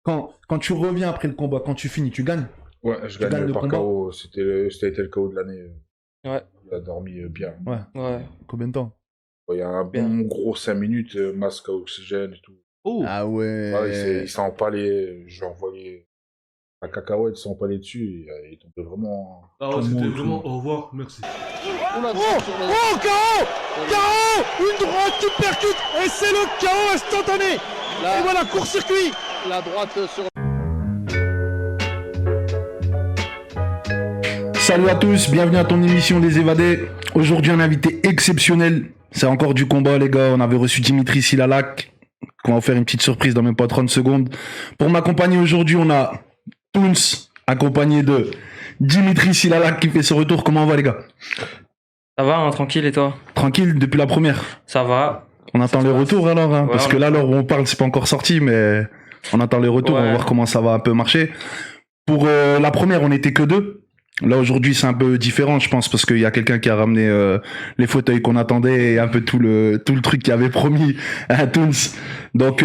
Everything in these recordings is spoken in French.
Quand tu reviens après le combat, quand tu finis, tu gagnes. Ouais, je Tu gagnes gagne le par combat. KO. C'était le KO de l'année. Ouais, Il a dormi bien. Ouais. ouais, Combien de temps? Il y a un bien. bon gros 5 minutes, masque à oxygène et tout. Oh, Ah Ouais, ouais. il s'est empalé. Je lui ai envoyé la cacahuète, il s'est empalé dessus. Il est tombé vraiment. ah tout ouais, le c'était monde, tout le vraiment monde. au revoir, merci. Oh, KO! KO! Une droite qui percute et c'est le KO instantané! Et voilà, court-circuit! La droite sur Salut à tous, bienvenue à ton émission Les Évadés. Aujourd'hui un invité exceptionnel. C'est encore du combat les gars. On avait reçu Dimitri Silalak. On va faire une petite surprise dans même pas 30 secondes. Pour m'accompagner aujourd'hui, on a Toons, accompagné de Dimitri Silalak qui fait son retour. Comment on va les gars? Ça va, hein, tranquille, et toi? Tranquille depuis la première. Ça va. On attend les retours alors, hein, Ouais, parce que là, l'heure où on parle, c'est pas encore sorti, mais on attend les retours, on va Ouais. voir comment ça va un peu marcher. Pour la première, on n'était que deux. Là, aujourd'hui, c'est un peu différent, je pense, parce qu'il y a quelqu'un qui a ramené les fauteuils qu'on attendait et un peu tout le truc qu'il avait promis à Toons. Donc,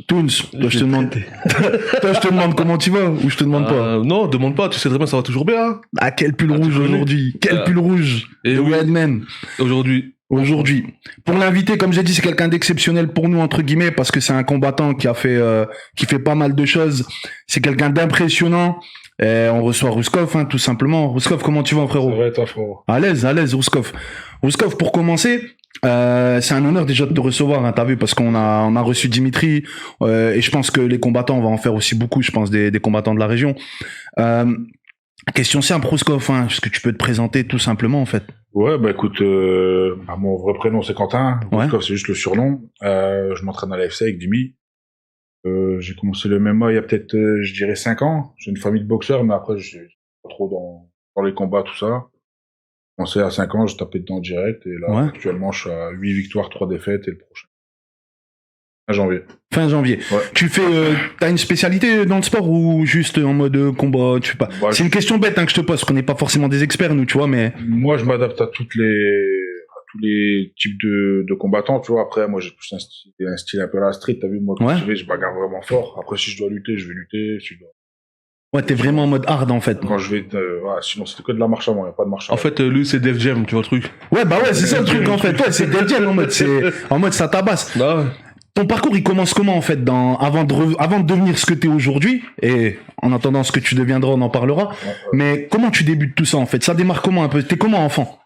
Toons, toi, je te demande, toi, je te demande comment tu vas, ou je te demande pas. Non, demande pas, tu sais très bien, ça va toujours bien. Hein. Ah, quel pull rouge tu connais. aujourd'hui, quel pull rouge Et de oui. Redman. Aujourd'hui. Aujourd'hui. Pour l'invité, comme j'ai dit, c'est quelqu'un d'exceptionnel pour nous, entre guillemets, parce que c'est un combattant qui fait pas mal de choses. C'est quelqu'un d'impressionnant. Et on reçoit Rouskov, hein, tout simplement. Rouskov, comment tu vas, frérot? C'est vrai, toi, frérot. À l'aise, Rouskov. Rouskov, pour commencer, c'est un honneur déjà de te recevoir, hein, t'as vu, parce qu'on a reçu Dimitri, et je pense que les combattants, on va en faire aussi beaucoup, je pense, des combattants de la région. Question simple, Rouskov, hein, est-ce que tu peux te présenter tout simplement, en fait? Ouais, bah écoute, mon vrai prénom c'est Quentin. Ouais. Rouskov, c'est juste le surnom. Je m'entraîne à l'AFC avec Dimi. J'ai commencé le MMA il y a peut-être, je dirais 5 ans. J'ai une famille de boxeurs, mais après, je suis pas trop dans les combats, tout ça. J'ai commencé à 5 ans, je tapais dedans direct. Et là, Ouais. actuellement, je suis à 8 victoires, 3 défaites. Et le prochain, fin janvier. Fin janvier. Ouais. Tu fais, t'as une spécialité dans le sport ou juste en mode combat, tu sais pas? Bah, C'est une question bête, hein, que je te pose, parce qu'on n'est pas forcément des experts, nous, tu vois, mais Moi, je m'adapte à tous les types de combattants, tu vois. Après, moi, j'ai plus un style un peu à la street. T'as vu, moi, quand Ouais. je vais, je bagarre vraiment fort. Après, si je dois lutter, je vais lutter. Si je dois... ouais, t'es vraiment en mode hard, en fait. Quand je vais, ouais, sinon, c'était que de la marche avant, il n'y a pas de marche En avant. fait, lui, c'est Def Jam, tu vois le truc. Ouais, bah ouais, c'est ça le truc, en fait. Ouais, c'est Dead en mode, en mode ça tabasse. Ah ouais. Ton parcours, il commence comment, en fait, avant de devenir ce que t'es aujourd'hui? Et en attendant ce que tu deviendras, on en parlera. Mais comment tu débutes tout ça, en fait? Ça démarre comment un peu? T'es comment enfant?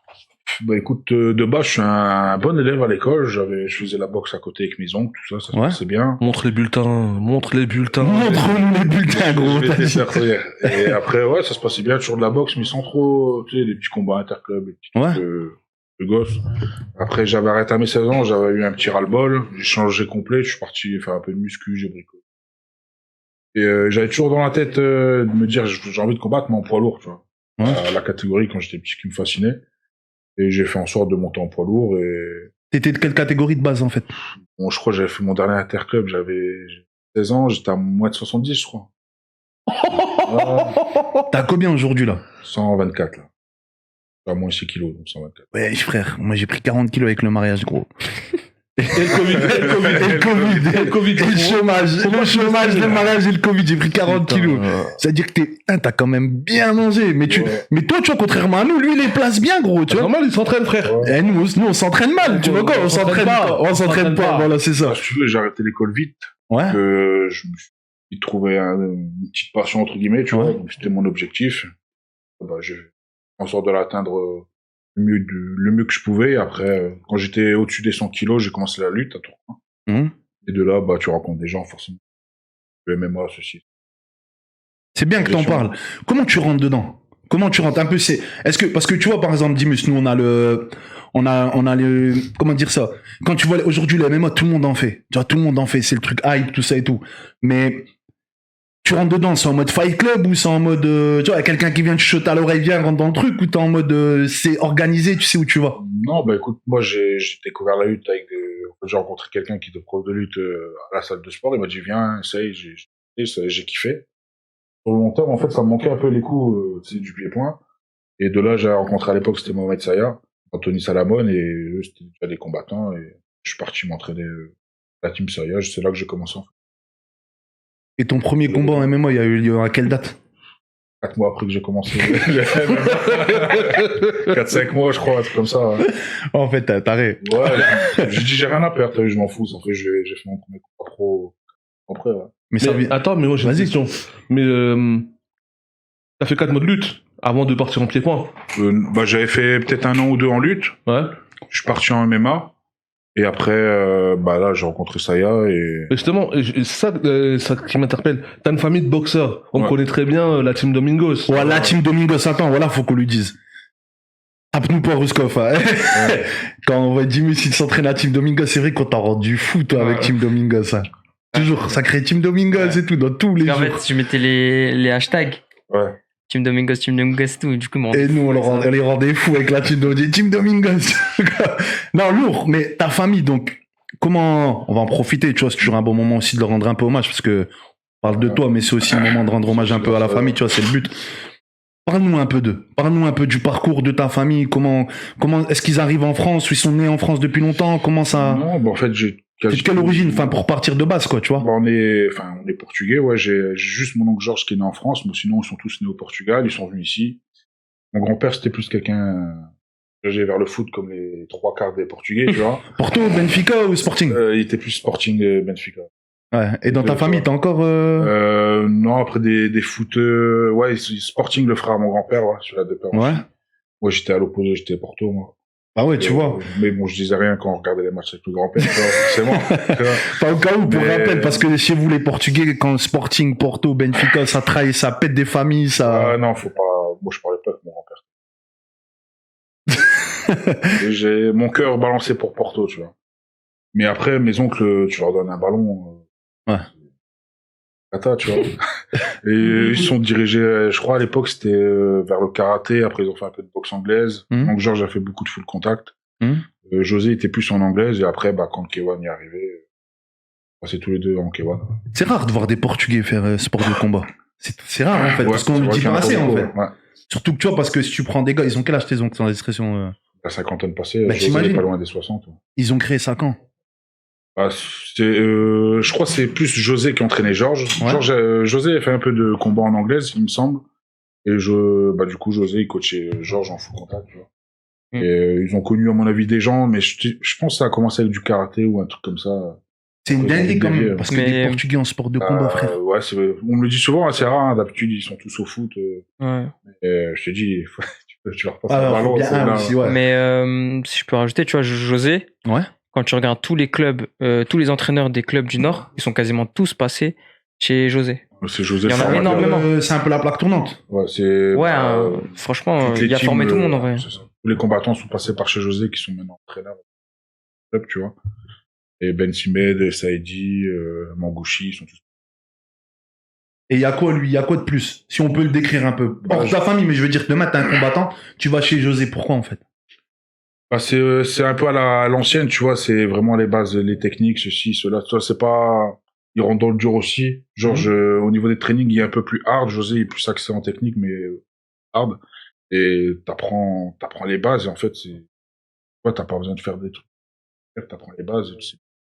Bah écoute, de base, je suis un bon élève à l'école. Je faisais la boxe à côté avec mes oncles, tout ça, ça se Ouais. passait bien. Montre les bulletins, montre les bulletins. Montre-nous les bulletins, gros. Je vais t'as te dit. faire rire. Et après, ouais, ça se passait bien, toujours de la boxe, mais sans trop, tu sais, les petits combats interclubs, les petits Ouais. trucs de gosse. Après, j'avais arrêté à mes 16 ans, j'avais eu un petit ras-le-bol, j'ai changé complet, je suis parti faire un peu de muscu, j'ai bricolé. Et j'avais toujours dans la tête de me dire, j'ai envie de combattre, mais en poids lourd, tu vois. Ouais. La catégorie, quand j'étais petit, qui me fascinait. Et j'ai fait en sorte de monter en poids lourd, et T'étais de quelle catégorie de base, en fait? bon, je crois que j'avais fait mon dernier interclub, j'avais 16 ans, j'étais à moins de 70, je crois. T'as combien aujourd'hui, là? 124, là. À moins 6 kilos, donc 124. Ouais, frère, moi j'ai pris 40 kilos avec le mariage, gros. Et le Covid, et le Covid, Et le Covid, et le Covid. Et le chômage, le mariage et le Covid, j'ai pris 40 Putain, kilos. C'est-à-dire que t'as quand même bien mangé. Mais Ouais. mais toi, tu vois, contrairement à nous, lui, il les place bien, gros, tu C'est vois. normal, il s'entraîne, frère. Ouais. Et nous, on s'entraîne mal, tu vois quoi, on s'entraîne pas. On s'entraîne pas, voilà, c'est ça. Ah, si tu veux, j'ai arrêté l'école vite, Ouais. que je me suis trouvé une petite passion, entre guillemets, tu Ouais. vois, donc c'était mon objectif. Bah, j'ai fait en sorte de l'atteindre le mieux que je pouvais. Après, quand j'étais au-dessus des 100 kilos, j'ai commencé la lutte à Tourcoing. Mhm. Et de là, bah, tu rencontres des gens, forcément. Le MMA, ceci. C'est bien que t'en parles. Comment tu rentres dedans? Comment tu rentres un peu, parce que tu vois, par exemple, Dimus, nous, on a le, comment dire ça? Quand tu vois, aujourd'hui, le MMA, tout le monde en fait. Tu vois, tout le monde en fait. C'est le truc hype, tout ça et tout. Mais, tu rentres dedans, c'est en mode Fight Club ou c'est en mode, tu vois, quelqu'un qui vient te chuter à l'oreille, viens, rentre dans le truc, ou t'es en mode, c'est organisé, tu sais où tu vas. Non, bah écoute, moi j'ai découvert la lutte avec j'ai rencontré quelqu'un qui était prof de lutte à la salle de sport, il m'a dit viens, essaye, j'ai kiffé. Sur le long terme, en fait, ça me manquait un peu les coups, tu sais, du pied-point. Et de là, j'ai rencontré à l'époque, c'était Mohamed Saya, Anthony Salamone, et eux, c'était déjà des combattants, et je suis parti m'entraîner à la team Saya, c'est là que j'ai commencé. En fait. Et ton premier combat en MMA, il y a eu lieu à quelle date? 4 mois après que j'ai commencé. 4-5 mois, je crois, un truc comme ça. Ouais, En fait, t'as taré. j'ai dit, j'ai rien à perdre, t'as vu, je m'en fous. En fait, j'ai fait mon premier combat pro après, ouais. Mais ça Mais vient. attends, mais moi j'ai une Vas-y. question. Mais t'as fait 4 mois de lutte avant de partir en pied-point. Bah, j'avais fait peut-être 1 an ou 2 en lutte. Ouais. Je suis parti en MMA. Et après, bah là, j'ai rencontré Saya et... Et justement, c'est ça qui m'interpelle. T'as une famille de boxeurs. On Ouais. connaît très bien la team Domingos. Voilà, Team Domingos, attends, voilà, faut qu'on lui dise. Tape-nous pas, Ruskov. Hein. Quand on voit Jimmy s'il s'entraîne à Team Domingos, c'est vrai qu'on t'a rendu fou, toi, avec Team Domingos. Hein. Toujours, sacré Team Domingos et tout, dans tous les En jours. fait, tu mettais les hashtags. Ouais. Team Domingos, tout. Du coup, ils m'ont Et nous, on les rendait fous avec la Team Domingos. Team Domingos. Non, lourd, mais ta famille, donc, comment on va en profiter, tu vois, c'est toujours un bon moment aussi de leur rendre un peu hommage, parce que on parle de toi, mais c'est aussi le moment de rendre hommage un peu à la famille, tu vois, c'est le but. Parle-nous un peu d'eux. Parle-nous un peu du parcours de ta famille. Comment est-ce qu'ils arrivent en France ou ils sont nés en France depuis longtemps? Comment ça? Non, bah, en fait, j'ai... C'est de quelle origine? Enfin, pour partir de base, quoi, tu vois. Bah, on est portugais, ouais. J'ai juste mon oncle Georges qui est né en France, mais sinon, ils sont tous nés au Portugal, ils sont venus ici. Mon grand-père, c'était plus quelqu'un dirigé vers le foot comme les 3/4 des Portugais, tu vois. Porto, Benfica ou Sporting? Il était plus Sporting Benfica. Ouais. Et dans ta famille, t'as encore Non, après des foot, ouais, Sporting, le frère à mon grand-père, ouais, sur la deux pères. Ouais. Moi, j'étais à l'opposé, j'étais Porto, moi. Ah ouais, tu vois. Mais bon, je disais rien quand on regardait les matchs avec le grand-père, c'est bon. Pas au cas où, pour Mais- rappel, parce que chez vous, les Portugais, quand Sporting, Porto, Benfica, ça trahit, ça pète des familles, ça. Non, faut pas. Moi, je parlais pas avec mon grand-père. Et j'ai mon cœur balancé pour Porto, tu vois. Mais après, mes oncles, tu leur donnes un ballon. Ouais. Cata, tu vois. Et ils sont dirigés, je crois, à l'époque, c'était vers le karaté. Après, ils ont fait un peu de boxe anglaise. Mhm. Donc, Georges a fait beaucoup de full contact. Mhm. José était plus en anglaise. Et après, bah, quand Kewan y est arrivé, on passait tous les deux en Kewan. C'est rare de voir des Portugais faire sport de combat. C'est rare, en fait, Ouais, parce qu'on c'est le vrai dit qu'il y pas en a assez, en beaucoup, fait. ouais. Surtout que tu vois, parce que si tu prends des gars, ils ont quel âge tes oncles, sans discrétion La cinquantaine passée, Bah, José t'imagines. est pas loin des 60. Ouais. Ils ont créé ça quand? Ah, je crois que c'est plus José qui entraînait Georges. Ouais. José a fait un peu de combat en anglaise, il me semble. Et du coup, José, il coachait Georges en full contact, tu vois. Mm. Et ils ont connu, à mon avis, des gens, mais je pense que ça a commencé avec du karaté ou un truc comme ça. C'est une Ils ont dinguerie quand dévié, même, parce que mais- des Portugais en sport de combat, frère. Ouais, on me le dit souvent, hein, c'est rare, hein, d'habitude, ils sont tous au foot. Ouais. Je te dis, tu leur passes Ah, un ballon. bien c'est un là. aussi, ouais. Mais si je peux rajouter, tu vois, José, Ouais. quand tu regardes tous les clubs, tous les entraîneurs des clubs du Nord, ils sont quasiment tous passés chez José. C'est José Il y en a formateur. énormément. C'est un peu la plaque tournante. Ouais, c'est. Ouais, bah, franchement, toutes les il a teams, formé tout le monde en vrai. c'est ça. Tous les combattants sont passés par chez José, qui sont maintenant entraîneurs du club, tu vois. Et Ben Simed, Saïdi, Mangouchi, ils sont tous. Et il y a quoi, lui? Il y a quoi de plus? Si on peut le décrire un peu. Hors de ta famille, mais je veux dire, demain, t'es un combattant, tu vas chez José. Pourquoi, en fait? Bah, c'est un peu à l'ancienne, tu vois, c'est vraiment les bases, les techniques, ceci, cela. Tu vois, c'est pas, il rentre dans le dur aussi. Georges, au niveau des trainings, il est un peu plus hard. José est plus axé en technique, mais hard. Et t'apprends les bases, et en fait, t'as pas besoin de faire des trucs. T'apprends les bases,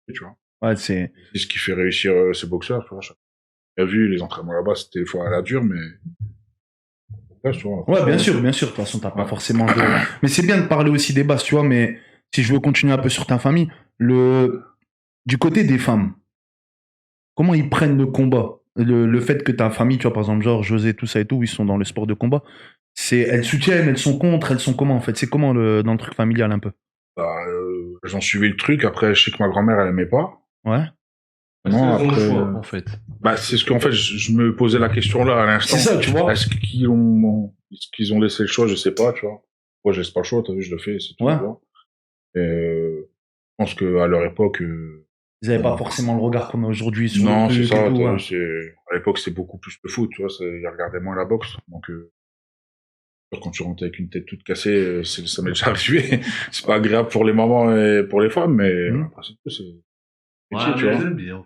et tu vois. Ouais, c'est C'est ce qui fait réussir ces boxeurs, tu vois. T'as vu, les entraînements là-bas, c'était des fois à la dure, mais... Ouais, tu vois, ouais, bien sûr. De toute façon, t'as pas forcément de... Mais c'est bien de parler aussi des bases, tu vois, mais si je veux continuer un peu sur ta famille, du côté des femmes, comment ils prennent le combat? Le fait que ta famille, tu vois, par exemple, genre José, tout ça et tout, ils sont dans le sport de combat, elles soutiennent, elles sont contre, elles sont comment, en fait? C'est comment dans le truc familial, un peu? Bah, j'en suivi le truc. Après, je sais que ma grand-mère, elle aimait pas. Ouais. Non, C'est le après, choix, en fait. bah, c'est ce qu'en fait, je me posais la question là à l'instant. C'est ça, tu vois. Est-ce qu'ils ont laissé le choix? Je sais pas, tu vois. Moi, je laisse pas le choix, t'as vu, je le fais, c'est tout. Ouais. Tu vois. Et, je pense qu'à leur époque, Ils avaient pas forcément le regard qu'on a aujourd'hui sur non, le c'est truc ça, et tout, t'as ouais. vu, à l'époque, c'est beaucoup plus le foot, tu vois, ils regardaient moins la boxe. Donc, quand tu rentres avec une tête toute cassée, ça m'est déjà arrivé. C'est pas agréable pour les mamans et pour les femmes, mais après, c'est tout, c'est métier, tu vois. bien.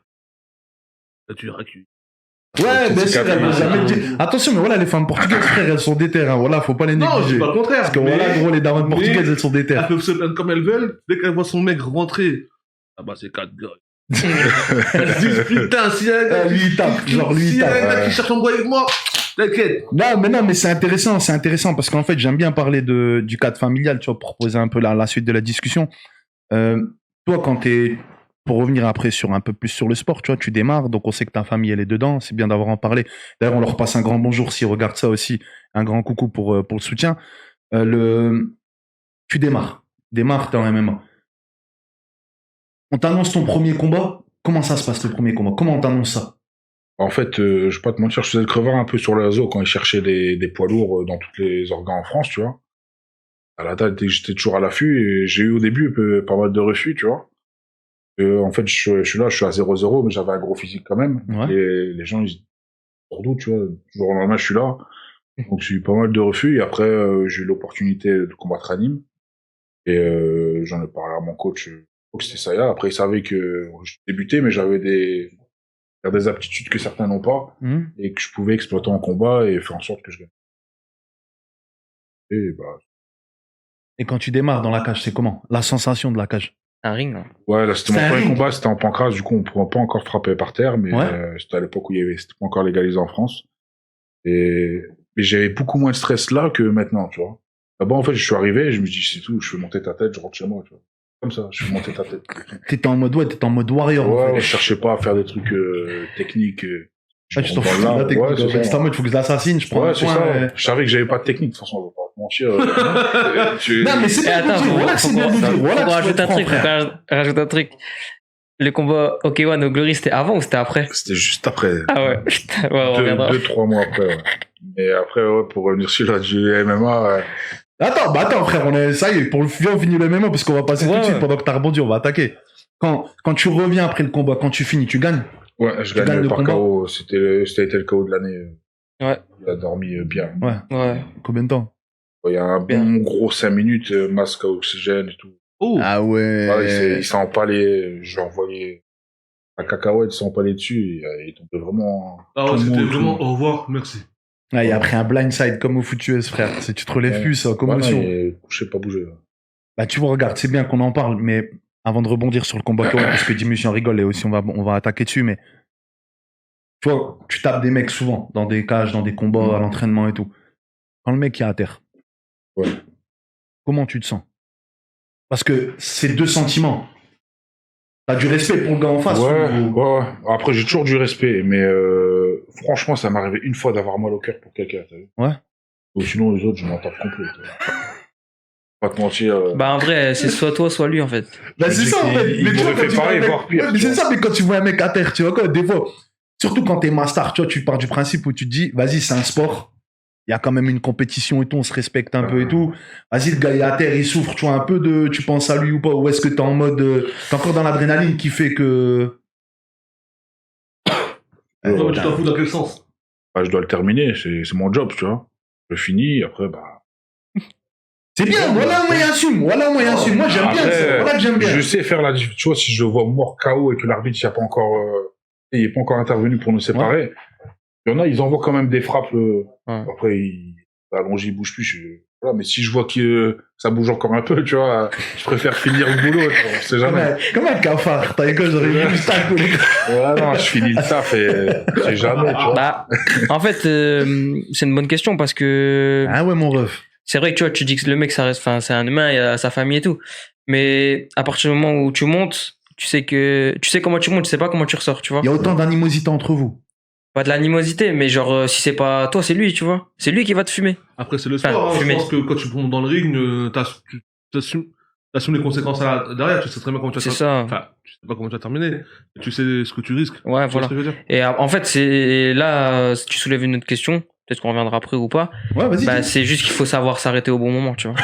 Là, tu diras que... Ouais, bien sûr, elles vont Ouais. jamais dire. Attention, mais voilà, les femmes portugaises, frère, elles sont déterres, hein. Voilà, faut pas les Non, je négliger. dis pas le contraire. Parce que mais voilà, gros, les dames mais- portugaises, elles sont déterres. elles peuvent se plaindre comme elles veulent. Dès qu'elles voient son mec rentrer, ah bah c'est 4 gars. Elles se disent, putain, s'il y a un gars, Lui, il tape. Genre, lui, il s'il y a un tape. gars qui cherche un embrouille avec moi, t'inquiète. Non, mais c'est intéressant parce qu'en fait, j'aime bien parler du cadre familial, tu vois, pour poser un peu la suite de la discussion. Toi, pour revenir après sur un peu plus sur le sport, tu vois, tu démarres, donc on sait que ta famille, elle est dedans, c'est bien d'avoir en parlé. D'ailleurs, on leur passe un grand bonjour s'ils regardent ça aussi, un grand coucou pour le soutien. Tu démarres, t'es en MMA. On t'annonce ton premier combat, comment ça se passe le premier combat? Comment on t'annonce ça? En fait, je vais pas te mentir, je faisais le crevard un peu sur le réseau quand ils cherchaient des poids lourds dans tous les organes en France, tu vois. À la date, j'étais toujours à l'affût et j'ai eu au début pas mal de refus, tu vois. En fait, je suis là, je suis à 0-0, mais j'avais un gros physique quand même. Ouais. Et les gens, ils se disent, pour d'où, tu vois. Du jour au lendemain, je suis là. Donc, j'ai eu pas mal de refus. Et après, j'ai eu l'opportunité de combattre à Nîmes. Et j'en ai parlé à mon coach. C'était Saya. Après, il savait que je débutais, mais j'avais des aptitudes que certains n'ont pas. Et que je pouvais exploiter en combat et faire en sorte que je gagne. Et bah. Et quand tu démarres dans la cage, c'est comment? La sensation de la cage? Un ring, là. Ouais, là, c'était C'est mon un premier ring. combat, c'était en pancrace, du coup, on pouvait pas encore frapper par terre, mais Ouais. c'était à l'époque où c'était pas encore légalisé en France. Et j'avais beaucoup moins de stress là que maintenant, tu vois. D'abord, en fait, je suis arrivé, je me dis, c'est tout, je fais monter ta tête, je rentre chez moi, tu vois. Comme ça, je fais monter ta tête. T'étais en mode warrior, en Ouais, fait. ouais, je cherchais pas à faire des trucs techniques. Ah, tu t'en rentre fous dans de la l'arbre. technique. Ouais, c'est C'est ça. en mode, faut que je l'assassine, je prends un Ouais, c'est point, ça. Je savais que j'avais pas de technique, de toute façon, je vais pas te mentir. Non, mais c'est Et bien de le attends, dire. Voilà que c'est bien de le dire. faut Voilà que rajouter un faut truc, être franc, frère. faut rajouter un truc. Le combat Okewan au Glory, c'était avant ou c'était après? C'était juste après. Ah ouais, putain, ouais, on reviendra. 2-3 mois après, ouais. Mais après, ouais, pour revenir sur la du MMA, Attends, frère, ça y est, on finit le MMA parce qu'on va passer tout de Ouais, suite ouais. pendant que t'as rebondi, on va attaquer. Quand tu reviens après le combat, quand tu finis, tu gagnes. ouais, je Tu gagnes gagne le par combat. KO. C'était le KO de l'année. Ouais. Il a dormi bien. Ouais. Ouais. Combien de temps? Il y a un Bien. bon gros 5 minutes, masque à oxygène et tout. Oh, Ah ouais. Ouais, il s'est empalé, je lui ai envoyé un cacahuète, il s'est empalé dessus, il est tombé vraiment. ah ouais, tout c'était mou, vraiment tout. au revoir, merci. Ah, il a pris un blindside comme au foot US, frère. Tu te relèves plus, ça, commotion. Ouais, non, il est couché, pas bougé. Bah, tu vois, regarde, c'est bien qu'on en parle, mais avant de rebondir sur le combat, parce que Dimus en rigole et aussi on va attaquer dessus, mais tu vois, tu tapes des mecs souvent dans des cages, dans des combats, à l'entraînement et tout. Quand le mec est à terre, Ouais. comment tu te sens? Parce que c'est deux sentiments. T'as du respect pour le gars en face. Ouais. Après, j'ai toujours du respect, mais franchement, ça m'est arrivé une fois d'avoir mal au cœur pour quelqu'un, t'as vu. Ouais. Ou sinon, les autres, je m'en tape complet. t'as vu. Pas te mentir. Bah en vrai, c'est soit toi, soit lui en fait. Bah, c'est Il ça, en fait. il Mais tu vois, m'aurait quand fait tu vois pareil, un mec- voire pire, Ouais, mais tu c'est vois. ça, mais quand tu vois un mec à terre, tu vois quoi, des fois, surtout quand t'es master, tu vois, tu pars du principe où tu te dis, vas-y, c'est un sport. Il y a quand même une compétition et tout, on se respecte un peu et tout. Vas-y, le gars il est à terre, il souffre, tu vois, un peu de, tu penses à lui ou pas, ou est-ce que t'es en mode, t'es encore dans l'adrénaline qui fait que... Non, mais tu t'en fous dans quel sens? Bah, je dois le terminer, c'est mon job, tu vois. Je finis, après, bah. C'est bien, voilà, moi, il assume, voilà, moi, il assume. Moi, j'aime bien Après, ça, voilà que j'aime bien. Je sais faire la différence. Tu vois, si je le vois mort KO et que l'arbitre il est pas encore intervenu pour nous séparer, il y en a, ils envoient quand même des frappes. Après, allongé, il bouge plus. Voilà, mais si je vois que ça bouge encore un peu, tu vois, je préfère finir le boulot. Tu vois, on sait jamais. Comme un cafard, t'as école, j'aurais vu juste un coup, les gars. Ouais, non, je finis le taf et c'est jamais, tu vois. Bah, en fait, c'est une bonne question parce que Ah ouais, mon ref. c'est vrai que tu vois, tu dis que le mec, ça reste, enfin, c'est un humain, il a sa famille et tout. Mais à partir du moment où tu montes, tu sais comment tu montes, tu sais pas comment tu ressors, tu vois. Il y a autant d'animosité entre vous. Pas de l'animosité, mais genre, si c'est pas toi, c'est lui, tu vois. C'est lui qui va te fumer. Après, c'est le Enfin, sport. Hein. Je fumer. pense que quand tu montes dans le ring, tu t'assumes les conséquences derrière. Tu sais très bien comment tu vas C'est ça. Enfin, tu sais pas comment tu vas terminer. Tu sais ce que tu risques. Ouais, Tu vois voilà. ce que je veux dire? Et en fait, c'est là, si tu soulèves une autre question, peut-être qu'on reviendra après ou pas. Ouais, vas-y. Bah, dis. c'est juste qu'il faut savoir s'arrêter au bon moment, tu vois.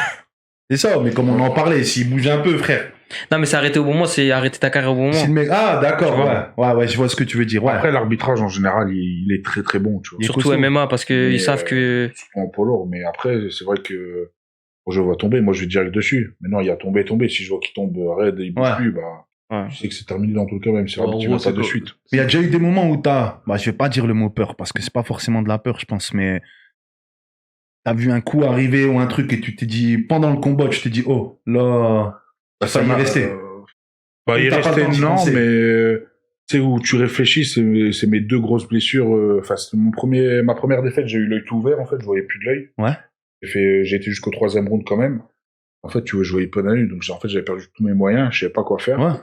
C'est ça, mais comme on en parlait, s'il bouge un peu, frère. Non, mais s'arrêter au bon moment, c'est arrêter ta carrière au bon Si moment. le mec... Ah, d'accord, Tu ouais, je vois ce que tu veux dire. Ouais. Après, l'arbitrage, en général, il est très très bon, tu vois. Il est Surtout costaud. MMA, parce que Mais, ils savent que. Surtout en poids lourd. Mais après, c'est vrai que quand je vois tomber, moi, je vais direct dessus. Mais non, il y a tombé. Si je vois qu'il tombe raide et il bouge Ouais. plus, bah, Ouais. je sais que c'est terminé dans tout le cas, même si Ouais, l'arbitre en ne gros, va pas c'est de quoi suite. Mais il y a déjà eu des moments où bah, je vais pas dire le mot peur, parce que c'est pas forcément de la peur, je pense, mais t'as vu un coup arriver ou un truc et tu t'es dit, pendant le combat, tu t'es dit, oh, là, Bah, ça y est resté. Bah, il T'as pas le restait, temps d'y non, penser. mais, tu sais, où tu réfléchis, c'est mes deux grosses blessures, enfin, c'est ma première défaite, j'ai eu l'œil tout ouvert, en fait, je voyais plus de l'œil. Ouais. J'ai été jusqu'au 3e round quand même. En fait, tu vois, je voyais pas la nuit, donc, en fait, j'avais perdu tous mes moyens, je savais pas quoi faire. Ouais.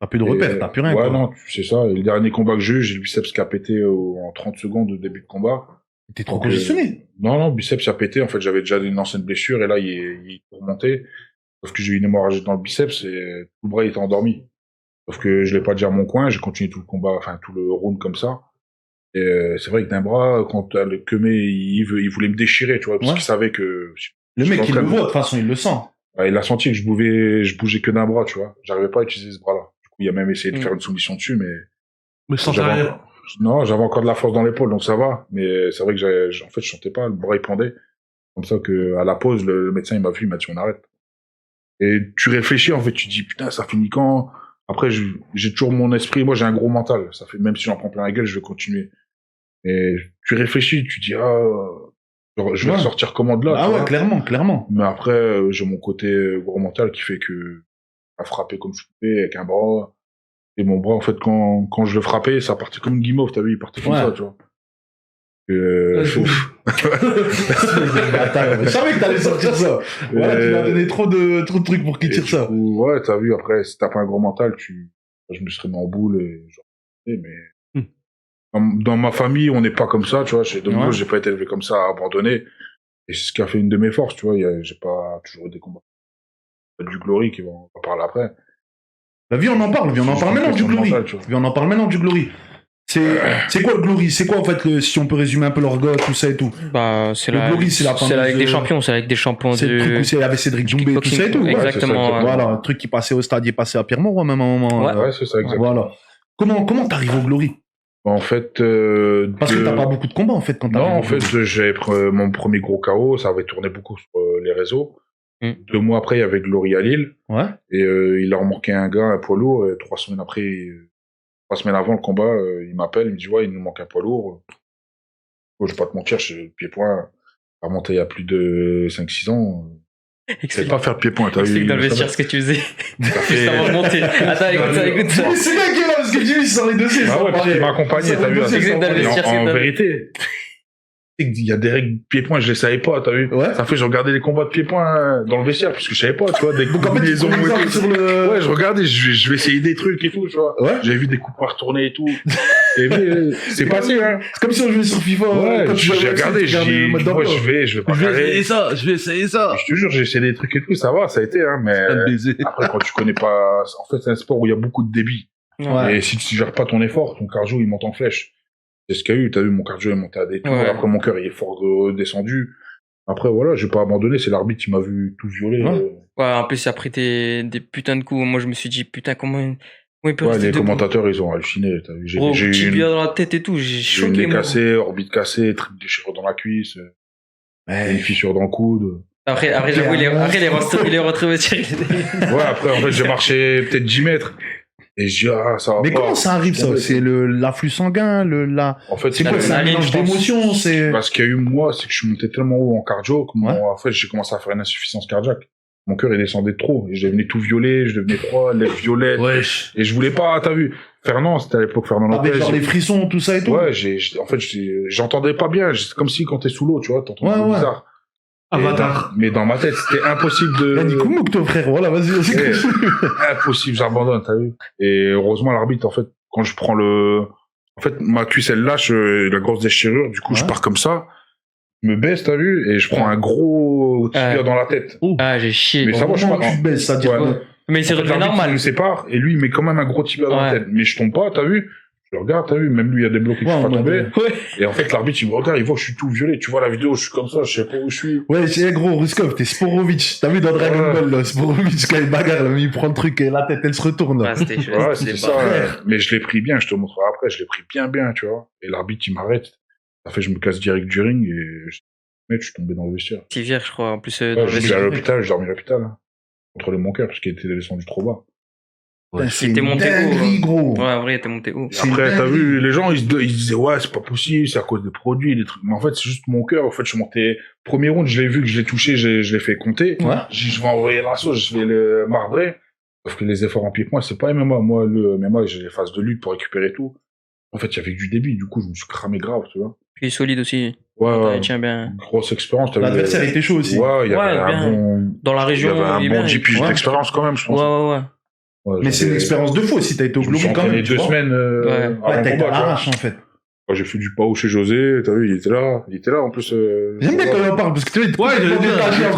T'as plus de repères, Et, t'as plus rien, ouais, quoi. non, c'est ça. Et le dernier combat que j'ai le biceps qui a pété en 30 secondes au début de combat. T'es trop Donc, congestionné. non, biceps a pété. En fait, j'avais déjà une ancienne blessure et là, il est remonté. Sauf que j'ai eu une hémorragie dans le biceps et tout le bras était endormi. Sauf que je l'ai pas dit à mon coin, j'ai continué tout le combat, enfin, tout le round comme ça. Et c'est vrai que d'un bras, quand le Kemé, il voulait me déchirer, tu vois, parce Ouais. qu'il savait que... Le je mec, suis il en le train de- voit, de toute façon, il le sent. Ouais, il a senti que je bougeais que d'un bras, tu vois. J'arrivais pas à utiliser ce bras-là. Du coup, il a même essayé de faire une soumission dessus, mais... Mais sans J'avais rien. encore- Non, j'avais encore de la force dans l'épaule, donc ça va. Mais c'est vrai que en fait, je sentais pas, le bras il pendait. Comme ça que, à la pause, le médecin, il m'a vu, il m'a dit, on arrête. Et tu réfléchis, en fait, tu te dis, putain, ça finit quand? Après, j'ai toujours mon esprit, moi, j'ai un gros mental. Ça fait, même si j'en prends plein la gueule, je vais continuer. Et tu réfléchis, tu dis, je vais Ouais. sortir comment de là, Ah tu ouais, vois. clairement, clairement. Mais après, j'ai mon côté gros mental qui fait que, à frapper comme je pouvais, avec un bras. Et mon bras, en fait, quand je le frappais, ça partait comme une guimauve, t'as vu, il partait comme Ouais. ça, tu vois. Ouais, je Attends, je savais que t'allais sortir ça. Voilà, tu m'as donné trop de trucs pour qu'il Et tire du ça. coup, ouais, t'as vu, après, si t'as pas un gros mental, je me serais mis en boule et mais dans ma famille, on n'est pas comme ça, tu vois. Chez Domino, Ouais. j'ai pas été élevé comme ça, à abandonner. Et c'est ce qui a fait une de mes forces, tu vois. J'ai pas toujours eu des combats. Du Glory qui va en parler après. La vie, on en parle, viens, on en C'est parle une maintenant du question Glory. mentale, tu vois. Viens, on en parle maintenant du Glory. C'est quoi le Glory? C'est quoi, en fait, si on peut résumer un peu l'orgot, tout ça et tout? Bah, c'est Le Glory, c'est la c'est la Ligue des fameuse- Champions, c'est la Ligue des Champions C'est le truc où c'est avec Cédric Doumbé, tout ça et tout. Ouais, Exactement. c'est ça, ouais. Voilà, le truc qui passait au stade, il est passé à Pierre Mauroy, même à un moment. Ouais. Ouais, c'est ça, exactement. Voilà. Comment t'arrives au Glory? En fait, Parce que t'as pas beaucoup de combats, en fait, quand Non, t'arrives en au fait, Glory. j'avais pris mon premier gros KO, ça avait tourné beaucoup sur les réseaux. 2 mois après, il y avait Glory à Lille, Ouais. et il leur manquait un gars, un poids lourd, et 3 semaines après, 3 semaines avant le combat, il m'appelle, il me dit, ouais, il nous manque un poids lourd. Je vais pas te mentir, le pied-point a remonté il y a plus de 5-6 ans. Je savais Explique pas faire de pied-point, t'as explique vu? dans le vestiaire ce que tu faisais. Juste avant de monter. Attends, écoute ça, écoute ça. Mais c'est bien qu'il est là, parce que Jimmy, il sort les dossiers. Ah ça ouais, parce paraît. qu'il m'a accompagné, t'as vu? C'est exact dans le Et vestiaire, c'est en dingue. vérité, il y a des règles pied-point, je les savais pas, t'as vu? Ouais. Ça fait, je regardais les combats de pied-point dans le vestiaire, parce que je savais pas, tu vois, des Donc, en fait, tu combinaisons prends et l'exemple tout. sur le... Ouais, je regardais, je vais essayer des trucs et tout, tu vois. Ouais. J'avais vu des coups pas retourner et tout. Et c'est passé, hein. C'est comme si on jouait sur FIFA. Ouais, quand tu jouais j'ai au FC, regardé, tu j'ai regardais le dit, mode moi, d'emploi. je vais pas vais essayer carrer. ça, je vais essayer ça. Je te jure, j'ai essayé des trucs et tout, ça va, ça a été, hein, mais Un baiser. après, quand tu connais pas, en fait, c'est un sport où il y a beaucoup de débit. Ouais. Et si tu gères pas ton effort, ton cardio, il monte en flèche. C'est ce qu'il y a eu, t'as vu, mon cardio est monté à des tours, Ouais. après mon cœur, il est fort descendu. Après, voilà, j'ai pas abandonné, c'est l'arbitre qui m'a vu tout violer. Ouais. Ouais, en plus, après des putains de coups. Moi, je me suis dit, putain, comment il peut Ouais, rester les debout. commentateurs, ils ont halluciné, t'as vu. Gros, J'ai eu tibia dans la tête et tout. J'ai j'ai eu une choqué, nez moi. cassé, orbite cassée, triple déchirure dans la cuisse, Ouais. une fissure dans le coude. Après, j'avoue, il est rentré au vestiaire. Ouais, après, en fait, j'ai marché peut-être 10 mètres. Et je dis, ça va Mais pas. comment ça arrive, ça? C'est l'afflux sanguin, En fait, c'est quoi? C'est un l'adrénaline, mélange je pense. d'émotions, c'est... Parce qu'il y a eu, moi, c'est que je suis monté tellement haut en cardio que Ouais. en fait, j'ai commencé à faire une insuffisance cardiaque. Mon cœur, il descendait de trop. Et je devenais tout violet, je devenais froid, lèvres violettes. Wesh. Et je voulais pas, t'as vu. Fernand, c'était à l'époque Fernand Avec Lopez. genre les frissons, tout ça et tout. Ouais, en fait, j'entendais pas bien. C'est comme si quand t'es sous l'eau, tu vois, t'entends Ouais, ouais. bizarre. Et Avatar. mais dans ma tête, c'était impossible Il a dit de... Koumouk, toi, frère. Voilà, vas-y, vas-y. Ouais. Impossible, j'abandonne, t'as vu. Et heureusement, l'arbitre, en fait, quand je prends en fait, ma cuisse, elle lâche la grosse déchirure, du coup, je Ouais. pars comme ça, je me baisse, t'as vu, et je prends un gros tibia Ouais. dans la tête. Ah, j'ai chié. Mais ça va, je Comment suis tu te baisses, c'est-à-dire Ouais. que- Mais c'est En fait, revenu l'arbitre, il normal. me sépare, et lui, il met quand même un gros tibia dans la Ouais. tête. Mais je tombe pas, t'as vu. Je le regarde, t'as vu, même lui, il y a des blocs qui Ouais, ne en pas mode, tomber. Ouais. Et en fait, l'arbitre, il me regarde, il voit que je suis tout violet. Tu vois la vidéo, je suis comme ça, je sais pas où je suis. Ouais, c'est gros, Ruskov, t'es Sporovic. T'as vu dans Dragon Ouais. Ball, là, Sporovic, quand il bagarre, là, il prend le truc et la tête, elle se retourne. là. Ah, c'était chaud. Ouais, c'était c'est pas- ça. Mais je l'ai pris bien, je te montrerai après, je l'ai pris bien, tu vois. Et l'arbitre, il m'arrête. Ça fait, je me casse direct du ring et je suis tombé dans le vestiaire. Tivière, je crois. En plus, dans Ouais, le je suis vestiaire. à l'hôpital, j'ai dormi à l'hôpital. Hein. Contrôler mon cœur parce qu'il était descendu trop bas. Putain, c'est t'es une monté haut, dinguerie, hein. gros. Ouais, en vrai, t'es monté haut. Et C'est après, une t'as dinguerie. vu, les gens, ils se disaient, ouais, c'est pas possible, c'est à cause des produits, des trucs. Mais en fait, c'est juste mon cœur. En fait, je suis monté, premier round, je l'ai vu que je l'ai touché, je l'ai fait compter. Ouais. Je vais envoyer la sauce, je vais le marbrer. Sauf que les efforts en pied-point, c'est pas MMA. Moi, le MMA, j'ai les phases de lutte pour récupérer tout. En fait, il y avait que du débit. Du coup, je me suis cramé grave, tu vois. Puis solide aussi. Ouais, Il tient bien. grosse expérience. t'as vu, L'adversaire était chaud aussi. Ouais, il y avait Ouais, bien. un bon... Dans la Il y région, avait un il est bon bien. 10 piges Ouais. d'expérience quand même, je Ouais, pense. ouais, ouais. Ouais, Mais c'est une j'avais- expérience de fou aussi, t'as été au Je me suis Globo quand entraîné même. tu 2 vois. semaines Ouais. avant Ouais, t'as le été combat, à tu vois. l'arrache en fait. Quand j'ai fait du PAO chez José, t'as vu, il était là. Il était là, en plus. J'aime bien quand on en parle parce que tu vois, Ouais, j'allais dire,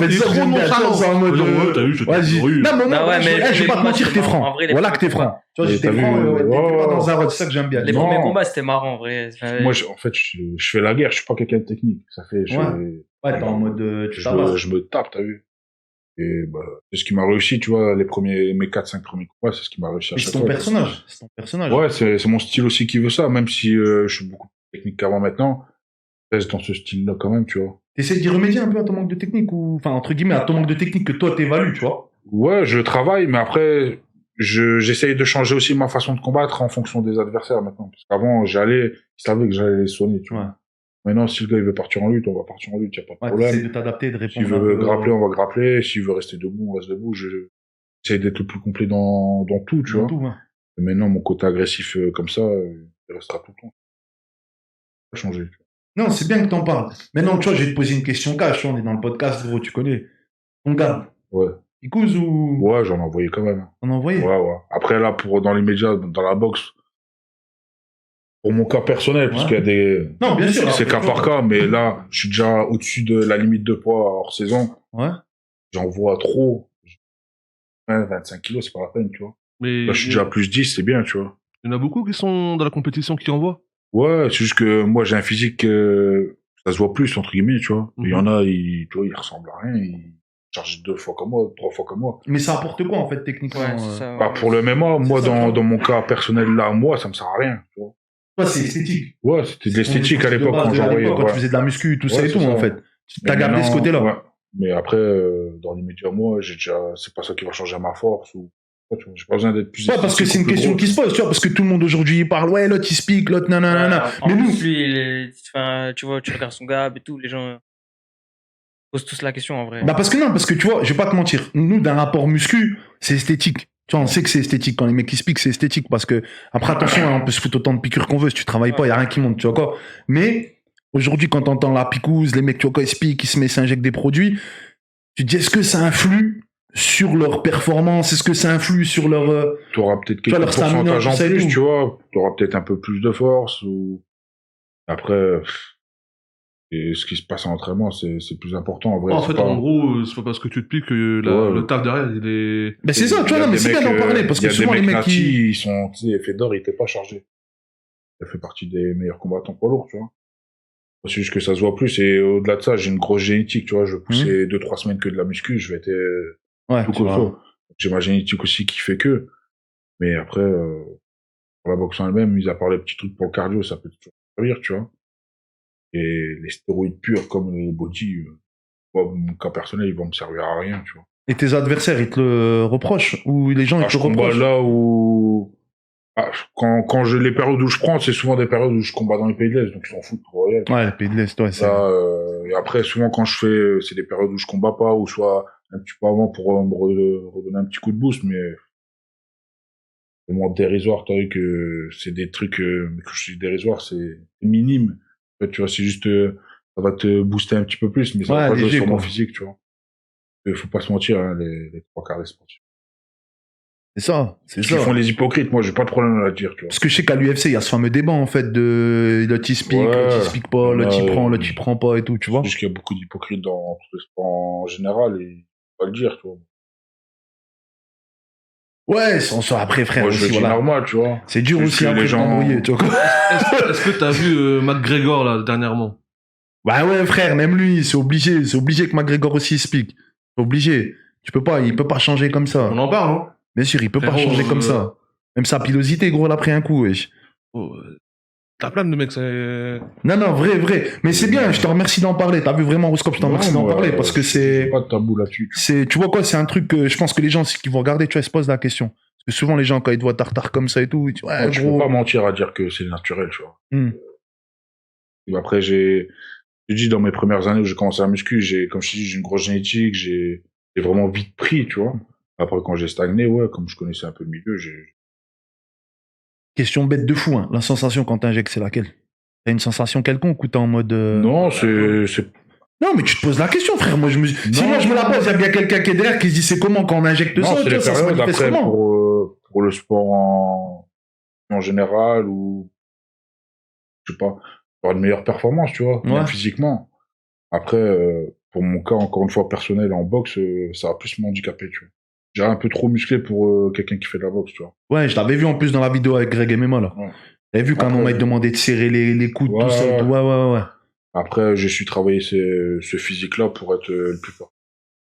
il est trop nonchalant. c'est en mode. Genre, ouais, t'as vu, je te Vas-y. dis, oui. Non, mais Ah ouais, mais je vais pas te mentir, t'es en franc. vrai, les Voilà que t'es premiers franc. Tu vois, Mais j'étais t'as franc, vu, t'étais ouais. pas dans un rôle, c'est ça que j'aime bien. Les Non. premiers combats, c'était marrant, en vrai. Moi, en fait, je fais la guerre, je suis pas quelqu'un de technique. Ça fait. Ouais, t'es en mode. Tu je tabasses. je me tape, t'as vu. Et bah, c'est ce qui m'a réussi, tu vois, mes 4-5 premiers combats, c'est ce qui m'a réussi à Mais c'est chaque ton fois. personnage. C'est ton personnage. Ouais, c'est mon style aussi qui veut ça, même si je suis beaucoup plus technique qu'avant maintenant. Je reste dans ce style-là quand même, tu vois. T'essaies d'y remédier un peu à ton manque de technique ou. Enfin, entre guillemets, à ton manque de technique que toi t'évalues, tu vois. Ouais, je travaille, mais après, j'essaye de changer aussi ma façon de combattre en fonction des adversaires maintenant. Parce qu'avant, ils savaient que j'allais les soigner, tu vois. Ouais. Maintenant, si le gars il veut partir en lutte, on va partir en lutte, y a pas de Ouais, problème. t'essaies de t'adapter, de S'il répondre. veut un peu, grappler, on va grappler. S'il veut rester debout, on reste debout. J'essaie d'être le plus complet dans tout, tu dans vois. tout, ouais. Et maintenant, mon côté agressif comme ça, il restera tout le temps. Ça va changer. Tu Non, c'est bien que t'en parles. Maintenant, tu vois, je vais te poser une question cash. Tu vois, on est dans le podcast, gros, tu connais. On garde. vois. Ouais. Il cause ou. Ouais, j'en ai envoyé quand même. On a envoyé. Ouais, ouais. Après, là, dans les médias, dans la boxe, pour mon cas personnel, parce Ouais. qu'il y a des... Non, bien sûr. C'est après, cas par cas, mais là, je suis déjà au-dessus de la limite de poids hors saison. Ouais. J'envoie trop. 25 kilos, c'est pas la peine, tu vois. Mais Là, je suis déjà à plus 10, c'est bien, tu vois. il y en a beaucoup qui sont dans la compétition qui envoient. Ouais, c'est juste que moi, j'ai un physique, ça se voit plus, entre guillemets, tu vois. Il y en a, tu vois, ils ressemblent à rien, ils chargent 2 fois comme moi, 3 fois comme moi. Mais ça apporte quoi, en fait, techniquement Ouais, c'est ça. Bah, pour le MMA, moi, ça, tu vois. dans mon cas personnel, là, moi, ça me sert à rien, tu vois. Toi, c'est esthétique. Ouais, c'était de l'esthétique à l'époque quand j'envoyais. Quand tu Ouais. faisais de la muscu, tout ça Ouais, et tout, c'est ça. en fait. T'as Mais gardé ce maintenant, côté-là. ouais. Mais après, dans les médias, moi, c'est pas ça qui va changer ma force ou, ouais, tu vois, j'ai pas besoin d'être plus Ouais, parce que esthétique c'est ou une plus question gros. qui se pose, tu vois, parce que tout le monde aujourd'hui il parle, ouais, l'autre il speak, l'autre nanana. En Mais nous, plus, lui, enfin, tu vois, tu regardes son gab et tout, les gens posent tous la question en vrai. bah parce que tu vois, je vais pas te mentir, nous d'un rapport muscu, c'est esthétique. Tu vois, on sait que c'est esthétique quand les mecs qui speak, c'est esthétique parce que après attention, hein, on peut se foutre autant de piqûres qu'on veut, si tu travailles pas, y a rien qui monte, tu vois quoi. Mais aujourd'hui, quand t'entends la picouse, les mecs, tu vois, quand ils speak, ils se mettent, s'injectent des produits, tu te dis, est-ce que ça influe sur leur performance, est-ce que ça influe sur leur T'auras peut-être Tu vois, quelques leur stamina, pourcentages en tout ça et plus, tout. tu vois. T'auras peut-être un peu plus de force ou, après, et ce qui se passe en entraînement, c'est plus important, en vrai. En c'est fait, pas- en gros, c'est pas parce que tu te piques que Ouais. le taf derrière, il est... Ben c'est ça, tu Il y vois, a non, mais des c'est bien mecs, d'en parler, parce il y que a souvent des les mecs natis, qui... ils sont, tu sais, Fedor, il était pas chargé. Il fait partie des meilleurs combattants poids lourds, tu vois. C'est juste que ça se voit plus, et au-delà de ça, j'ai une grosse génétique, tu vois, je vais pousser 2-3 semaines que de la muscu, je vais être Ouais, tout tu vois. costaud. J'ai ma génétique aussi qui fait que, mais après, pour la boxe en elle-même, mis à part les petits trucs pour le cardio, ça peut toujours servir, tu vois. Et les stéroïdes purs comme les body, moi, mon cas personnel, ils vont me servir à rien, tu vois. Et tes adversaires, ils te le reprochent ou les gens, ils te Je le combat reprochent là où, quand les périodes où je prends, c'est souvent des périodes où je combats dans les pays de l'Est, donc ils s'en foutent pour rien. Ouais, le pays de l'Est, ouais, c'est... Là, et après, souvent, quand je fais, c'est des périodes où je combats pas, ou soit un petit peu avant pour me redonner un petit coup de boost, mais c'est moins dérisoire, t'as vu que c'est des trucs, mais quand je dis dérisoire, c'est minime. En fait, tu vois, c'est juste, ça va te booster un petit peu plus, mais ça Ouais, va pas jouer léger, sur mon quoi. physique, tu vois. Faut pas se mentir, hein, les 3 quarts des sportifs. C'est ça, c'est Ils ça. font les hypocrites, moi, j'ai pas de problème à le dire, tu vois. Parce que je sais qu'à l'UFC, il y a ce fameux débat, en fait, de l'autre il speak, Ouais. l'autre il speak pas, l'autre il Ouais. prend, l'autre il prend pas et tout, tu vois. C'est juste qu'il y a beaucoup d'hypocrites dans tout le sport en général, et faut pas le dire, tu vois. Ouais, sans ça, après, frère, Moi, je le aussi, dis voilà. normal, tu vois. C'est dur Juste aussi que après les de gens- t'embrouiller, tu vois quoi. Est-ce que t'as vu McGregor, là, dernièrement? Bah ouais, frère, même lui, c'est obligé que McGregor aussi speak. C'est obligé. Il peut pas changer comme ça. On en parle, hein? Bien sûr, il peut pas Frérot, changer comme ça. Même sa pilosité, gros, elle a pris un coup, wesh. Oh, t'as plein de mecs, c'est... Non, vrai. Mais c'est bien, je te remercie d'en parler. T'as vu vraiment, Roscope, je te remercie d'en parler parce que J'ai c'est, pas de tabou là-dessus. tu vois quoi, c'est un truc que je pense que les gens qui vont regarder, tu vois, ils se posent la question. Parce que souvent, les gens, quand ils te voient tartare comme ça et tout, ils disent, ouais, Tu peux gros. pas mentir à dire que c'est naturel, tu vois. Hmm. Et après, j'ai dit dans mes premières années où j'ai commencé à muscu, comme je te dis, j'ai une grosse génétique, j'ai vraiment vite pris, tu vois. Après, quand j'ai stagné, ouais, comme je connaissais un peu le milieu, Question bête de fou, hein. La sensation quand t'injectes, c'est laquelle? T'as une sensation quelconque ou t'es en mode. Non, c'est Non, mais tu te poses la question, frère. Moi, si Non, moi je me la non, pose, il y a bien quelqu'un qui est derrière qui se dit c'est comment quand on injecte non, ça, c'est tu les vois, ça se périodes manifeste après comment? pour le sport en général ou, je sais pas, avoir une meilleure performance, tu vois, Ouais. même physiquement. Après, pour mon cas, encore une fois, personnel en boxe, ça va plus m'handicaper, tu vois. J'ai un peu trop musclé pour quelqu'un qui fait de la boxe, tu vois. Ouais, je l'avais vu en plus dans la vidéo avec Greg MMA, là. Ouais. J'avais vu qu'à un Après, moment, il te demandait de serrer les coudes, Ouais, tout ça. ouais. Ouais. Après, j'ai su travailler ce physique-là pour être le plus fort.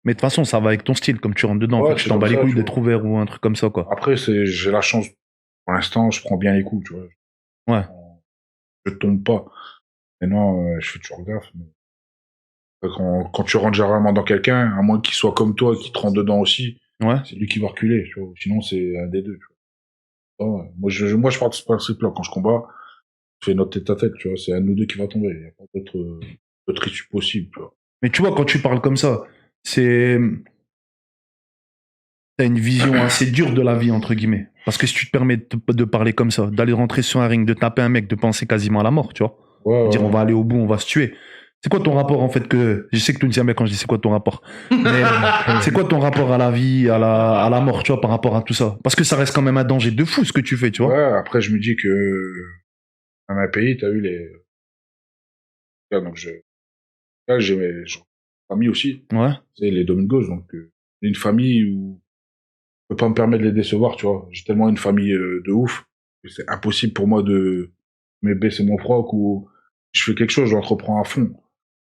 Mais de toute façon, ça va avec ton style, comme tu rentres dedans. Ouais, En fait, tu c'est t'en bats comme les ça, couilles tu d'être vois. ouvert ou un truc comme ça, quoi. Après, j'ai la chance, pour l'instant, je prends bien les coups, tu vois. Ouais. Je tombe pas. Maintenant, je fais toujours gaffe. Mais quand tu rentres généralement dans quelqu'un, à moins qu'il soit comme toi, qui te rentre dedans aussi, Ouais. c'est lui qui va reculer, tu vois. Sinon, c'est un des deux, tu vois. Ouais. Moi, je pars de ce principe-là. Quand je combats, je fais notre tête-à-tête, tu vois. C'est un de nous deux qui va tomber. Il n'y a pas d'autre issue possible, tu vois. Mais tu vois, quand tu parles comme ça, t'as une vision assez dure de la vie, entre guillemets. Parce que si tu te permets de parler comme ça, d'aller rentrer sur un ring, de taper un mec, de penser quasiment à la mort, tu vois. Ouais, Dire ouais. on va aller au bout, on va se tuer. C'est quoi ton rapport en fait que je sais que tu me tiens bien quand je dis c'est quoi ton rapport, mais c'est quoi ton rapport à la vie, à la mort, tu vois, par rapport à tout ça? Parce que ça reste quand même un danger de fou ce que tu fais, tu vois. Ouais, après, je me dis que, dans un pays, t'as eu là, donc là, j'ai mes familles aussi. Ouais. C'est les Domingos, donc, une famille où je peux pas me permettre de les décevoir, tu vois. J'ai tellement une famille de ouf que c'est impossible pour moi de me baisser mon froc ou je fais quelque chose, j'entreprends à fond.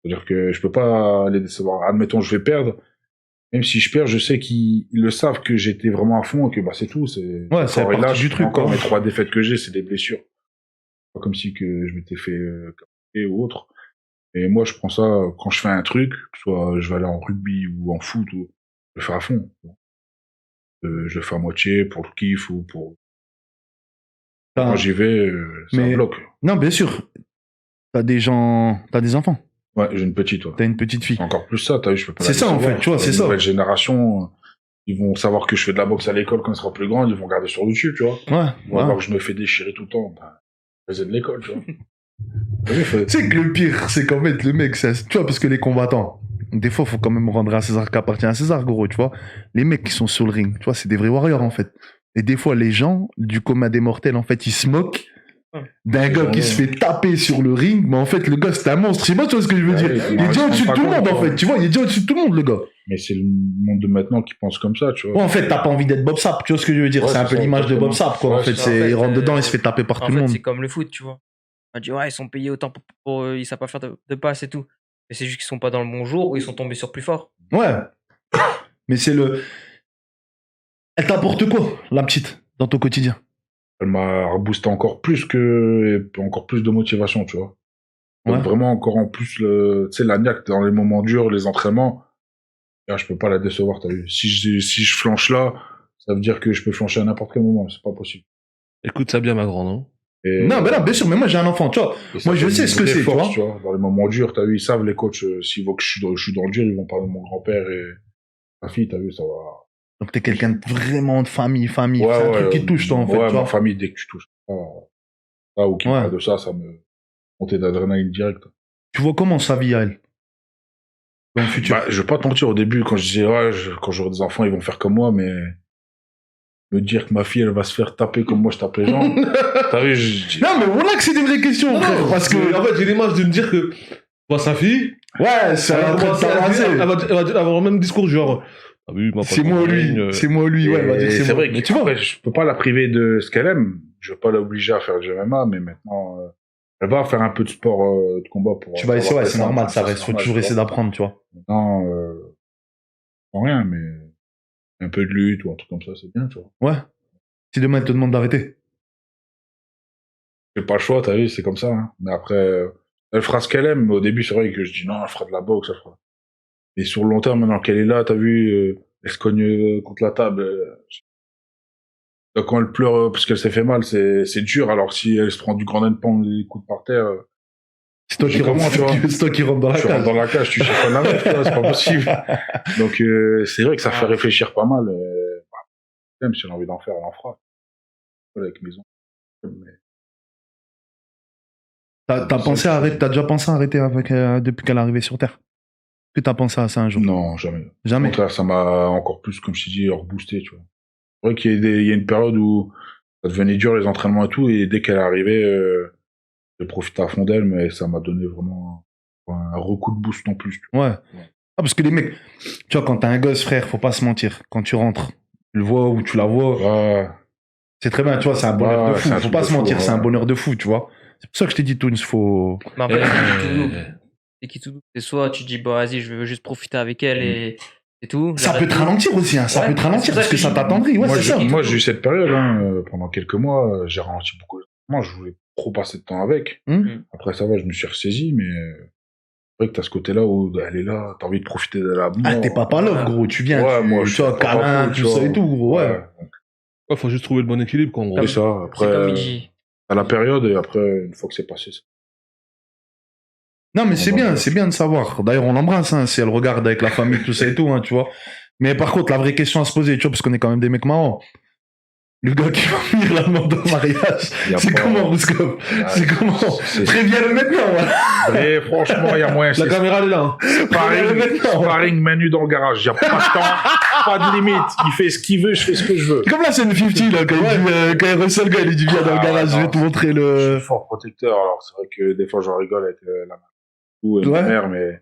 C'est-à-dire que je peux pas les décevoir. Admettons, je vais perdre. Même si je perds, je sais qu'ils le savent que j'étais vraiment à fond et que bah c'est tout. Ouais, c'est encore et là, partie du truc, encore quoi. mes 3 défaites que j'ai, c'est des blessures. Pas comme si que je m'étais fait capter ou autre. Et moi, je prends ça quand je fais un truc, que ce soit je vais aller en rugby ou en foot, ou je le fais à fond. Je le fais à moitié pour le kiff ou pour. Quand j'y vais, ça Mais- bloque. Non, bien sûr. T'as des enfants, Ouais, j'ai une petite, ouais. t'as une petite fille. C'est encore plus ça, t'as vu, je peux pas C'est la ça, en décevoir. fait, tu vois, c'est La ça. nouvelle génération, ils vont savoir que je fais de la boxe à l'école quand ils seront plus grands, ils vont regarder sur YouTube, tu vois. Ouais. Ils vont voir que je me fais déchirer tout le temps. Ben, je faisais de l'école, tu vois. T'as vu, Tu sais que le pire, c'est qu'en fait, le mec, tu vois, parce que les combattants, des fois, faut quand même rendre à César qu'appartient à César, gros, tu vois. Les mecs qui sont sur le ring, tu vois, c'est des vrais warriors, en fait. Et des fois, les gens, du commun des mortels, en fait, ils se moquent d'un gars qui se fait taper sur le ring, mais en fait, le gars, c'est un monstre. Je sais pas, tu vois ce que je veux Ouais, dire. ouais, Il est déjà ouais, au-dessus de je tout le comprends monde, pas en fait. Tu vois, il est déjà au-dessus de tout le monde, le gars. Mais c'est le monde de maintenant qui pense comme ça, tu vois. Ouais, en fait, t'as pas envie d'être Bob Sapp, tu vois ce que je veux dire. Ouais, c'est un c'est peu ça, l'image de Bob exactement. Sapp, quoi. Ouais, en fait, c'est ça. il En fait, rentre dedans, il se fait taper par En tout le fait, monde. c'est comme le foot, tu vois. On dit, ouais, ils sont payés autant ils savent pas faire de passes et tout. Mais c'est juste qu'ils sont pas dans le bon jour ou ils sont tombés sur plus fort. Ouais. Mais c'est le. Elle t'apporte quoi, la petite, dans ton quotidien? Elle m'a reboosté encore plus de motivation, tu vois. Donc Ouais. vraiment encore en plus tu sais, la niaque dans les moments durs, les entraînements. Là, je peux pas la décevoir, t'as vu. Si je flanche là, ça veut dire que je peux flancher à n'importe quel moment, c'est pas possible. Écoute ça bien, ma grande. Hein. Et, Non, ben non, bien sûr, mais moi j'ai un enfant, tu vois. et ça moi, je fait sais une ce que vraie c'est, tu force, vois. Dans les moments durs, t'as vu, ils savent les coachs, s'ils voient que je suis dans le dur, ils vont parler de mon grand-père et ma fille, t'as vu, ça va. Donc t'es quelqu'un de vraiment de famille. Ouais, c'est un truc qui te touche, toi, en fait, ouais, tu ma vois. famille, dès que tu touches ça ou qui Ouais. parle de ça, ça me montait d'adrénaline direct. Tu vois comment sa vie à elle dans le futur. Bah, je vais pas te mentir, au début, quand je disais, ouais, quand j'aurai des enfants, ils vont faire comme moi, mais me dire que ma fille, elle va se faire taper comme moi, je tape les gens. T'as vu, Non, mais voilà que c'est des vraies questions, frère, parce que. En fait, j'ai l'image de me dire que, moi, sa fille, Ouais, c'est elle un va truc commencer à dire- elle va avoir le même discours, genre, ah oui, ma C'est moi lui, c'est moi lui, ouais, elle va dire Et c'est c'est moi. vrai Mais que tu vois. après, je peux pas la priver de ce qu'elle aime. Je veux pas l'obliger à faire du MMA, mais maintenant, elle va faire un peu de sport de combat pour. Tu vas essayer, ouais, c'est savoir normal, faire ça c'est reste, faut normal, toujours tu essayer vois. d'apprendre, tu vois. Maintenant, sans rien, mais un peu de lutte ou un truc comme ça, c'est bien, tu vois. Ouais. Si demain elle te demande d'arrêter. J'ai pas le choix, t'as vu, c'est comme ça. Hein. Mais après, elle fera ce qu'elle aime. Mais au début, c'est vrai que je dis non, elle fera de la boxe, elle fera. Et sur le long terme, maintenant qu'elle est là, t'as vu, elle se cogne contre la table. Quand elle pleure parce qu'elle s'est fait mal, c'est dur. Alors si elle se prend du grand pan, des coups par terre, C'est toi qui Mais comment, rentre, tu vois c'est toi qui rentre dans la tu rentres cage. dans la cage, tu chiffres la meuf, tu vois, c'est pas possible. Donc c'est vrai que ça fait réfléchir pas mal. Même si elle a envie d'en faire, elle en fera. Voilà, avec maison. Mais T'as pensé à arrêter, t'as déjà pensé à arrêter avec, depuis qu'elle est arrivée sur Terre? Est-ce que t'as pensé à ça un jour? non, jamais. Au Jamais. contraire, ça m'a encore plus, comme je t'ai dit, reboosté, tu vois. C'est vrai il y a une période où ça devenait dur les entraînements et tout, et dès qu'elle est arrivée, j'ai profité à fond d'elle, mais ça m'a donné vraiment un recoup de boost en plus. Tu Ouais. Ah, parce que les mecs, tu vois, quand t'as un gosse, frère, faut pas se mentir. Quand tu rentres, tu le vois ou tu la vois, vois. Ouais. c'est très bien, tu vois, c'est un bonheur Ouais, de fou. c'est un Faut truc pas de se fou, mentir, c'est un ouais. bonheur de fou, tu vois. C'est pour ça que je t'ai dit, Toons, faut. Mais après, c'est qui tout double. C'est qui tout double. C'est soit tu dis, bon, vas-y, je veux juste profiter avec elle et tout. Ça j'arrête peut te tout. ralentir aussi, hein. Ça Ouais, peut te c'est ralentir pour ça parce que que ça je- t'attendrit. Ouais, moi, c'est ça. moi, j'ai eu cette période, hein, pendant quelques mois, j'ai ralenti beaucoup. Moi, je voulais trop passer de temps avec. Après, ça va, je me suis ressaisi, mais c'est vrai que t'as ce côté-là où elle est là, t'as envie de profiter de la mort. Ah, t'es papa love, gros. Tu viens, Ouais, tu, moi, tu je suis vois, papa câlin, fou, tout tu ça vois. et tout, gros. Ouais. Ouais, faut juste trouver le bon équilibre, quoi, en gros. C'est ça. C'est comme il Après, dit. à la période, et après, une fois que c'est passé, ça. Non, mais c'est va bien, voir. c'est bien de savoir. D'ailleurs, on l'embrasse, hein, si elle regarde avec la famille, tout ça et tout, hein, tu vois. Mais par contre, la vraie question à se poser, tu vois, parce qu'on est quand même des mecs marrants. Le gars qui va venir la demander au mariage, Y a c'est pas- comment, Rouskov? C'est comment? c'est- Préviens-le maintenant, voilà. Et franchement, il y a moyen. La C'est caméra, elle est là. Hein. Préviens-le maintenant. sparring menu dans le garage. Il n'y a pas de temps, pas de limite. Il fait ce qu'il veut, je fais ce que je veux. Comme la scène 50, là, quand il reçoit le gars, il dit, viens dans le Ah, garage, je non, vais te montrer Je le. suis fort protecteur, alors c'est vrai que des fois j'en rigole avec la mère ou Ouais. ma mère, mais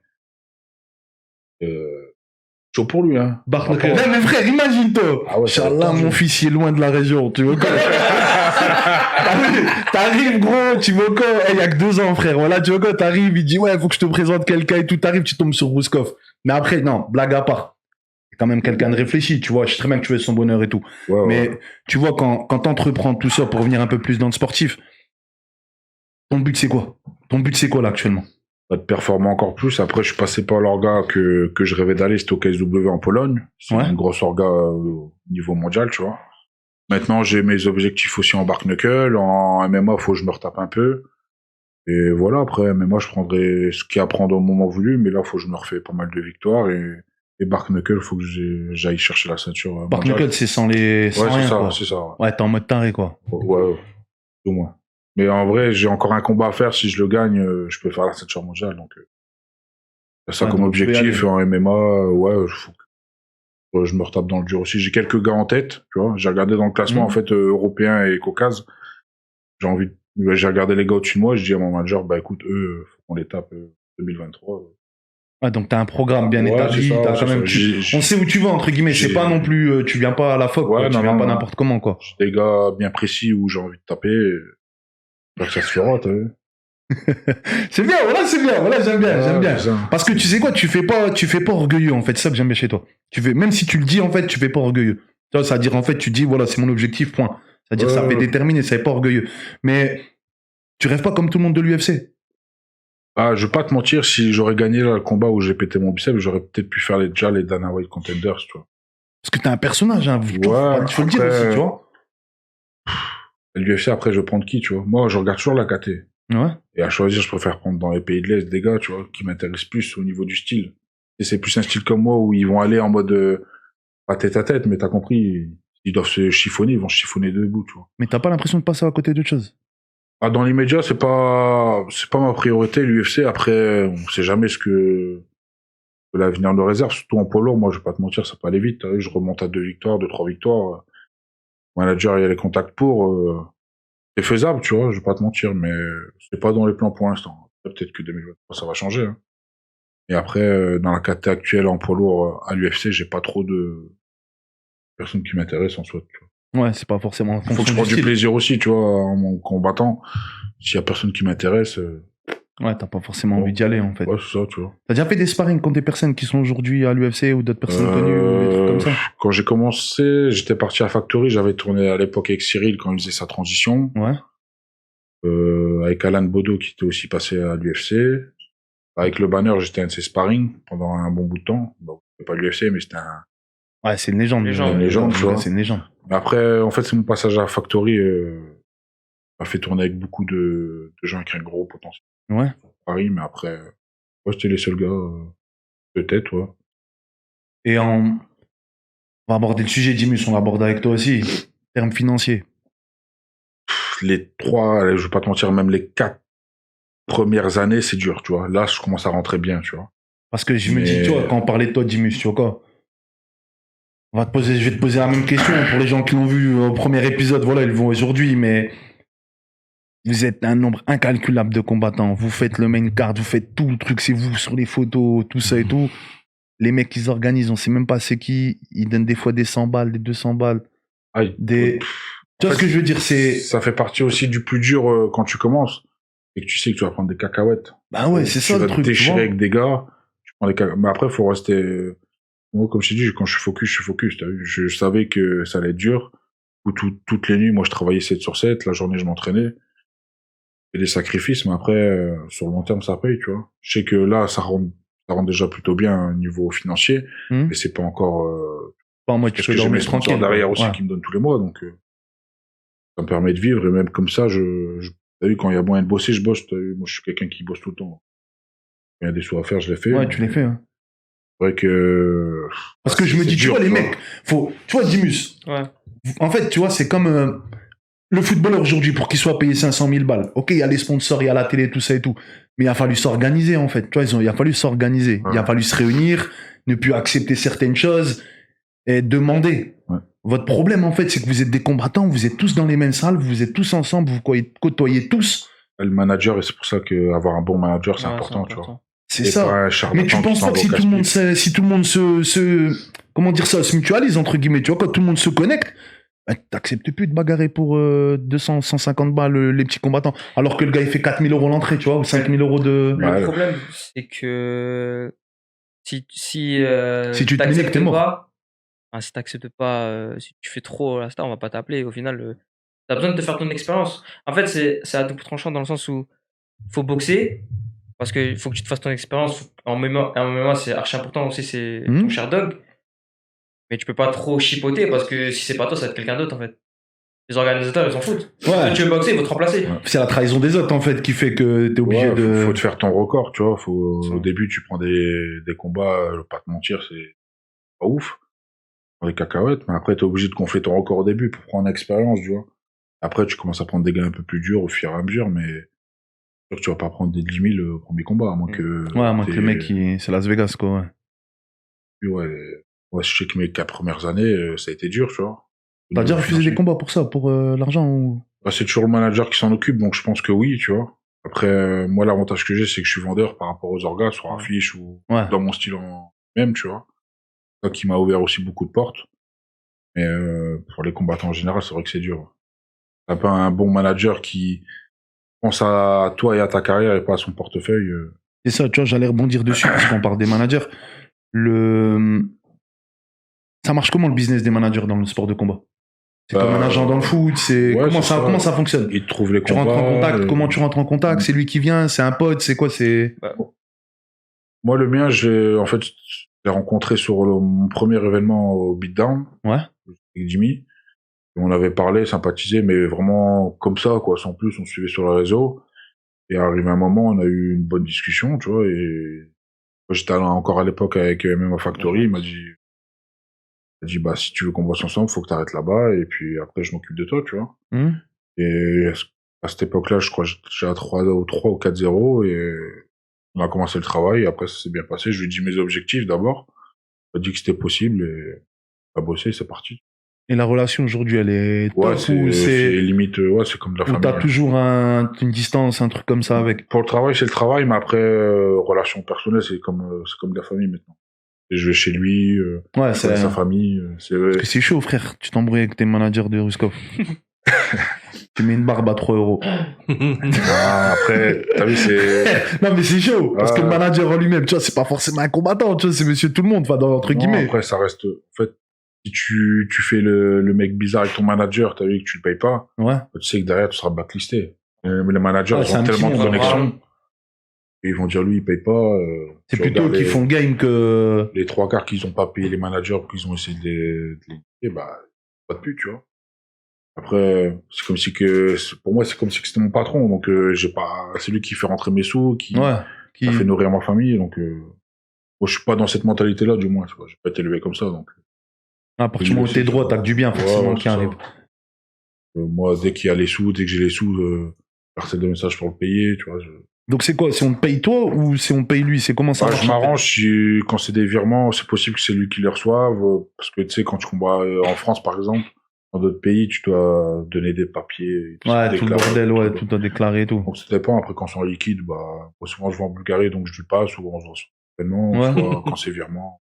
chaud pour lui, hein. Barnacle. Non, mais frère, imagine-toi. Ah ouais, ça va être Inch'Allah, tendu. mon fils, il est loin de la région, tu vois. T'arrives, gros, tu vois quoi? Il y a que 2 ans, frère. Voilà, tu vois quoi? T'arrives, il dit, ouais, faut que je te présente quelqu'un et tout. T'arrives, tu tombes sur Rouskov. Mais après, non, blague à part. C'est quand même quelqu'un de réfléchi, tu vois. Je sais très bien que tu veux son bonheur et tout. Ouais, Mais ouais. tu vois, quand t'entreprends tout ça pour venir un peu plus dans le sportif, ton but, c'est quoi? Ton but, c'est quoi, là, actuellement? De performer encore plus. Après, je suis passé par l'orga que je rêvais d'aller, c'était au KSW en Pologne. C'est Ouais. une grosse orga au niveau mondial, tu vois. Maintenant, j'ai mes objectifs aussi en bark knuckle, en MMA, faut que je me retape un peu. Et voilà, après, MMA, je prendrai ce qu'il y a à prendre au moment voulu, mais là, faut que je me refais pas mal de victoires et bark knuckle, faut que j'aille chercher la ceinture Bark mondiale. Knuckle, c'est sans les, sans Ouais, rien, c'est ça, quoi. c'est ça. Ouais, Ouais, t'es en mode taré, quoi. ouais, au moins. Mais en vrai, j'ai encore un combat à faire. Si je le gagne, je peux faire la ceinture mondiale. Donc, c'est ça Ouais, comme donc tu peux y objectif. aller. En MMA, ouais, faut que je me retape dans le dur aussi. J'ai quelques gars en tête, tu vois. J'ai regardé dans le classement, en fait, européen et caucase. J'ai regardé les gars au-dessus de moi. Je dis à mon manager, bah écoute, eux, faut qu'on les tape 2023. Ouais, donc t'as un programme bien Ouais, établi, c'est ça, t'as ouais, quand c'est même, ça. on sait où tu vas, entre guillemets, c'est j'ai- pas non plus, tu viens pas à la phoque, Ouais, quoi, tu non, viens non, pas non. n'importe comment, quoi. J'ai des gars bien précis où j'ai envie de taper. Donc ça se fera, t'as vu. C'est bien, voilà, j'aime bien, Ouais, j'aime bien. c'est ça. Parce que tu sais quoi, tu fais pas orgueilleux, en fait, c'est ça que j'aime bien chez toi. Même si tu le dis, en fait, tu fais pas orgueilleux. Tu vois, c'est-à-dire, en fait, tu dis, voilà, c'est mon objectif, point. C'est-à-dire, ça Ouais. fait déterminer, ça fait pas orgueilleux. Mais, tu rêves pas comme tout le monde de l'UFC. Ah, je vais pas te mentir, si j'aurais gagné là, le combat où j'ai pété mon biceps, j'aurais peut-être pu faire déjà les Dana White Contenders, tu vois. Parce que t'es un personnage, hein, faut le dire après, aussi, tu vois. L'UFC, après, je vais prendre qui, tu vois. Moi, je regarde toujours la KT. Ouais. Et à choisir, je préfère prendre dans les pays de l'Est des gars, tu vois, qui m'intéressent plus au niveau du style. Et c'est plus un style comme moi où ils vont aller en mode, pas tête à tête, mais t'as compris, ils doivent se chiffonner, ils vont chiffonner debout, tu vois. Mais t'as pas l'impression de passer à côté d'autre chose. Ah, dans l'immédiat, c'est pas ma priorité, l'UFC. Après, on sait jamais ce que l'avenir nous réserve, surtout en poids lourd. Moi, je vais pas te mentir, ça peut aller vite. T'as vu, je remonte à 2 victoires, 3 victoires. Manager, il y a les contacts pour, c'est faisable, tu vois, je vais pas te mentir, mais c'est pas dans les plans pour l'instant. Peut-être que 2023, ça va changer, hein. Et après, dans la catégorie actuelle en poids lourd à l'UFC, j'ai pas trop de personnes qui m'intéressent en soi, tu vois. Ouais, c'est pas forcément en Faut que fonction je prenne du style. plaisir aussi, tu vois, en combattant. S'il y a personne qui m'intéresse, Ouais, t'as pas forcément envie d'y aller, en fait. ouais, c'est ça, tu vois. T'as déjà fait des sparring contre des personnes qui sont aujourd'hui à l'UFC ou d'autres personnes connues ou des trucs comme ça? Quand j'ai commencé, j'étais parti à Factory, j'avais tourné à l'époque avec Cyril quand il faisait sa transition. Ouais. Avec Alan Bodo qui était aussi passé à l'UFC. Avec le banner, j'étais un de ses sparring pendant un bon bout de temps. Bon, c'était pas l'UFC, mais c'était un... Ouais, c'est une légende. Légende. Une légende, tu vois. C'est une légende. Mais après, en fait, c'est mon passage à Factory m'a fait tourner avec beaucoup de gens avec un gros potentiel. Ouais. Paris, mais après, ouais, j'étais les seuls gars, peut-être, ouais. Et en On va aborder le sujet, Dimus, on l'aborde avec toi aussi. Termes financiers. Les 3, je vais pas te mentir, même les 4 premières années, c'est dur, tu vois. Là, je commence à rentrer bien, tu vois. Parce que je me dis, Mais- tu vois, quand on parlait de toi, Dimus, tu vois quoi? Je vais te poser la même question pour les gens qui l'ont vu au premier épisode. Voilà, ils le vont aujourd'hui, mais vous êtes un nombre incalculable de combattants. Vous faites le main card, vous faites tout le truc, c'est vous sur les photos, tout ça et tout. Les mecs, ils organisent, on sait même pas c'est qui. Ils donnent des fois des 100 balles, des 200 balles. Aïe. Des... Tu vois ce que je veux dire? Ça fait partie aussi du plus dur quand tu commences. Et que tu sais que tu vas prendre des cacahuètes. Bah ouais, c'est ça le truc. Tu vas te Tu déchirer vois. avec des gars. Tu prends des cacahuètes. Mais après, il faut rester... Moi, comme je t'ai dit, quand je suis focus. T'as vu, je savais que ça allait être dur. Toutes les nuits, moi, je travaillais 7 sur 7. La journée, je m'entraînais. Et des sacrifices, mais après, sur le long terme, ça paye, tu vois. Je sais que là, ça rend déjà plutôt bien au niveau financier. Mais c'est pas encore... Pas en mode tu parce peux que j'ai mes dormir sponsors tranquille. derrière aussi Ouais. qui me donnent tous les mois, donc ça me permet de vivre, et même comme ça, t'as vu, quand il y a moyen de bosser, je bosse, t'as vu, moi je suis quelqu'un qui bosse tout le temps. Quand il y a des sous à faire, je les fais. Ouais, tu l'as fait. Hein. C'est vrai que... Parce que je me c'est dis, tu dur, vois, les tu mecs, tu vois, Dimus, Ouais. en fait, tu vois, c'est comme le footballeur aujourd'hui, pour qu'il soit payé 500 000 balles. Ok, il y a les sponsors, il y a la télé, tout ça et tout. Mais il a fallu s'organiser, en fait. Tu vois, il a fallu s'organiser. Ouais. Il a fallu se réunir, ne plus accepter certaines choses et demander. Ouais. Votre problème, en fait, c'est que vous êtes des combattants, vous êtes tous dans les mêmes salles, vous êtes tous ensemble, vous côtoyez tous. Le manager, et c'est pour ça qu'avoir un bon manager, c'est Ouais, important, tu vois. C'est Et ça. pas un charlatan Mais tu penses qui pas que s'envoie si tout le monde comment dire ça, se mutualise, entre guillemets, tu vois, quand tout le monde se connecte, bah, t'acceptes plus de bagarrer pour 200, 150 balles les petits combattants. Alors que le gars, il fait 4 000 € l'entrée, tu vois, ou 5 000 € de... Ouais. Le problème, c'est que si Si tu te t'acceptes mets, t'es mort. pas, si t'acceptes pas, si tu fais trop la star, on va pas t'appeler. Au final, t'as besoin de te faire ton expérience. En fait, c'est à double tranchant dans le sens où faut boxer parce que faut que tu te fasses ton expérience. En MMA, c'est archi important aussi, c'est ton cher dog. Mais tu peux pas trop chipoter parce que si c'est pas toi, ça va être quelqu'un d'autre en fait. Les organisateurs, ils s'en foutent. Ouais. Toi, tu veux boxer, ils vont te remplacer. Ouais. C'est la trahison des autres, en fait, qui fait que t'es obligé Ouais, de... faut te faire ton record, tu vois. Ça. Au début, tu prends des combats, pas te mentir, c'est pas ouf. Des cacahuètes, mais après, t'es obligé de gonfler ton record au début pour prendre l'expérience, tu vois. Après, tu commences à prendre des gars un peu plus durs au fur et à mesure, mais sûr que tu vas pas prendre des 10 000 au premier combat, à moins que... Ouais, à moins que le mec, c'est Las Vegas, quoi, ouais. Ouais, je sais que mes 4 premières années, ça a été dur, tu vois. T'as déjà refusé des combats pour ça, pour l'argent ou... Bah, c'est toujours le manager qui s'en occupe, donc je pense que oui, tu vois. Après, moi, l'avantage que j'ai, c'est que je suis vendeur par rapport aux orgas, sur affiche ou dans mon style même, tu vois. Ça qui m'a ouvert aussi beaucoup de portes. Mais pour les combattants en général, c'est vrai que c'est dur. T'as pas un bon manager qui pense à toi et à ta carrière et pas à son portefeuille. C'est ça, tu vois, j'allais rebondir dessus, parce qu'on parle des managers. Ça marche comment le business des managers dans le sport de combat? C'est comme un agent dans le foot, c'est ouais, comment ça fonctionne? Il trouve les Tu combats. rentres en contact, comment tu rentres en contact? C'est lui qui vient, c'est un pote, c'est quoi, c'est... Moi, le mien, j'ai rencontré sur mon premier événement au Beatdown. Ouais. Avec Jimmy. On avait parlé, sympathisé, mais vraiment comme ça, quoi. Sans plus, on se suivait sur le réseau. Et arrivé un moment, on a eu une bonne discussion, tu vois, et j'étais encore à l'époque avec MMA Factory, il m'a dit, bah, si tu veux qu'on bosse ensemble, faut que t'arrêtes là-bas, et puis après, je m'occupe de toi, tu vois. Et à cette époque-là, je crois que j'étais à 3 ou 4-0, et on a commencé le travail, et après, ça s'est bien passé. Je lui ai dit mes objectifs d'abord. Il m'a dit que c'était possible, et on a bossé, c'est parti. Et la relation aujourd'hui, elle est top, Ouais, ou c'est limite, ouais, c'est comme de la famille. Ou t'as toujours une distance, un truc comme ça avec? Pour le travail, c'est le travail, mais après, relation personnelle, c'est comme de la famille maintenant. Et je vais chez lui, ouais, c'est sa famille, Parce que c'est chaud, frère. Tu t'embrouilles avec tes managers de Ruskov. Tu mets une barbe à 3 €. Ah, après, t'as vu, c'est... Non, mais c'est chaud. Parce que le manager en lui-même, tu vois, c'est pas forcément un combattant, tu vois, c'est monsieur tout le monde, enfin, entre guillemets. Après, ça reste, en fait, si tu fais le mec bizarre avec ton manager, t'as vu que tu le payes pas, tu sais que derrière, tu seras blacklisté. Mais les managers, ils ont tellement de connexions. Et ils vont dire, lui, il paye pas. C'est plutôt qu'ils font le game que... Les 3/4 qu'ils ont pas payé les managers, qu'ils ont essayé de les payer, bah, pas de pute, tu vois. Après, c'est comme si pour moi, c'est comme si c'était mon patron, donc c'est lui qui fait rentrer mes sous, qui fait nourrir ma famille, donc moi, je suis pas dans cette mentalité-là, du moins, tu vois. J'ai pas été élevé comme ça, donc. À partir du moment où t'es droit, t'as que du bien, forcément, qui c'est ça. arrive. Moi, dès qu'il y a les sous, dès que j'ai les sous, personne de message pour le payer, tu vois. Donc c'est quoi? Si on te paye toi ou si on paye lui? C'est comment ça marche? Je m'arrange quand c'est des virements, c'est possible que c'est lui qui les reçoive, parce que tu sais, quand tu combats en France, par exemple, dans d'autres pays, tu dois donner des papiers. Ouais, tout le bordel, ouais, tout doit déclarer et tout. Donc ça dépend. Après, quand c'est en liquide, moi, souvent je vais en Bulgarie, donc je lui passe, ou on se reçoit paiement, Ouais. soit quand c'est virement.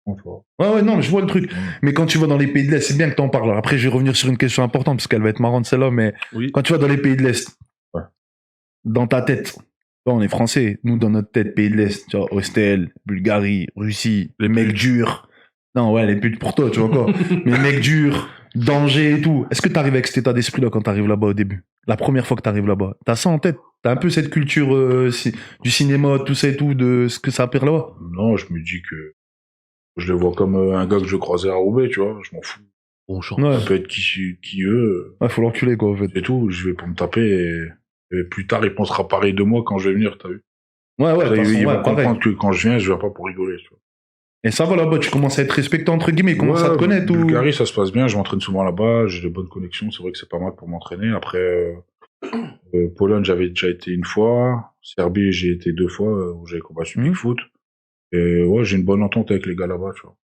Tu vois. Ouais, non, je vois le truc. Mais quand tu vas dans les pays de l'Est, c'est bien que t'en parles. Alors après, je vais revenir sur une question importante, parce qu'elle va être marrante celle-là, mais Oui. quand tu vas dans les pays de l'Est, Ouais. dans ta tête, toi, on est français, nous, dans notre tête, pays de l'Est, tu vois, Hostel, Bulgarie, Russie, les mecs durs. Non, ouais, les putes pour toi, tu vois quoi. Mais mecs durs, danger et tout. Est-ce que t'arrives avec cet état d'esprit-là quand t'arrives là-bas au début? La première fois que t'arrives là-bas. T'as ça en tête? T'as un peu cette culture du cinéma, tout ça et tout, de ce que ça appelle là-bas? Non, je me dis que je le vois comme un gars que je croisais à Roubaix, tu vois, je m'en fous. Bon chant. Ouais. Ça peut être qui veut, Ouais, faut l'enculer, quoi, en fait. c'est tout, je vais pour me taper, et plus tard, il pensera pareil de moi quand je vais venir, t'as vu. Ouais, de toute façon, Ils ouais, vont pareil. comprendre que quand je viens pas pour rigoler, tu vois. Et ça va là-bas, tu commences à être respecté, entre guillemets, ils commencent à te connaître ou... Bulgarie, ça se passe bien, je m'entraîne souvent là-bas, j'ai de bonnes connexions, c'est vrai que c'est pas mal pour m'entraîner. Après, Pologne, j'avais déjà été une fois, Serbie, j'ai été 2 fois, où j'avais combattu Bigfoot. Et ouais, j'ai une bonne entente avec les gars là-bas, tu vois.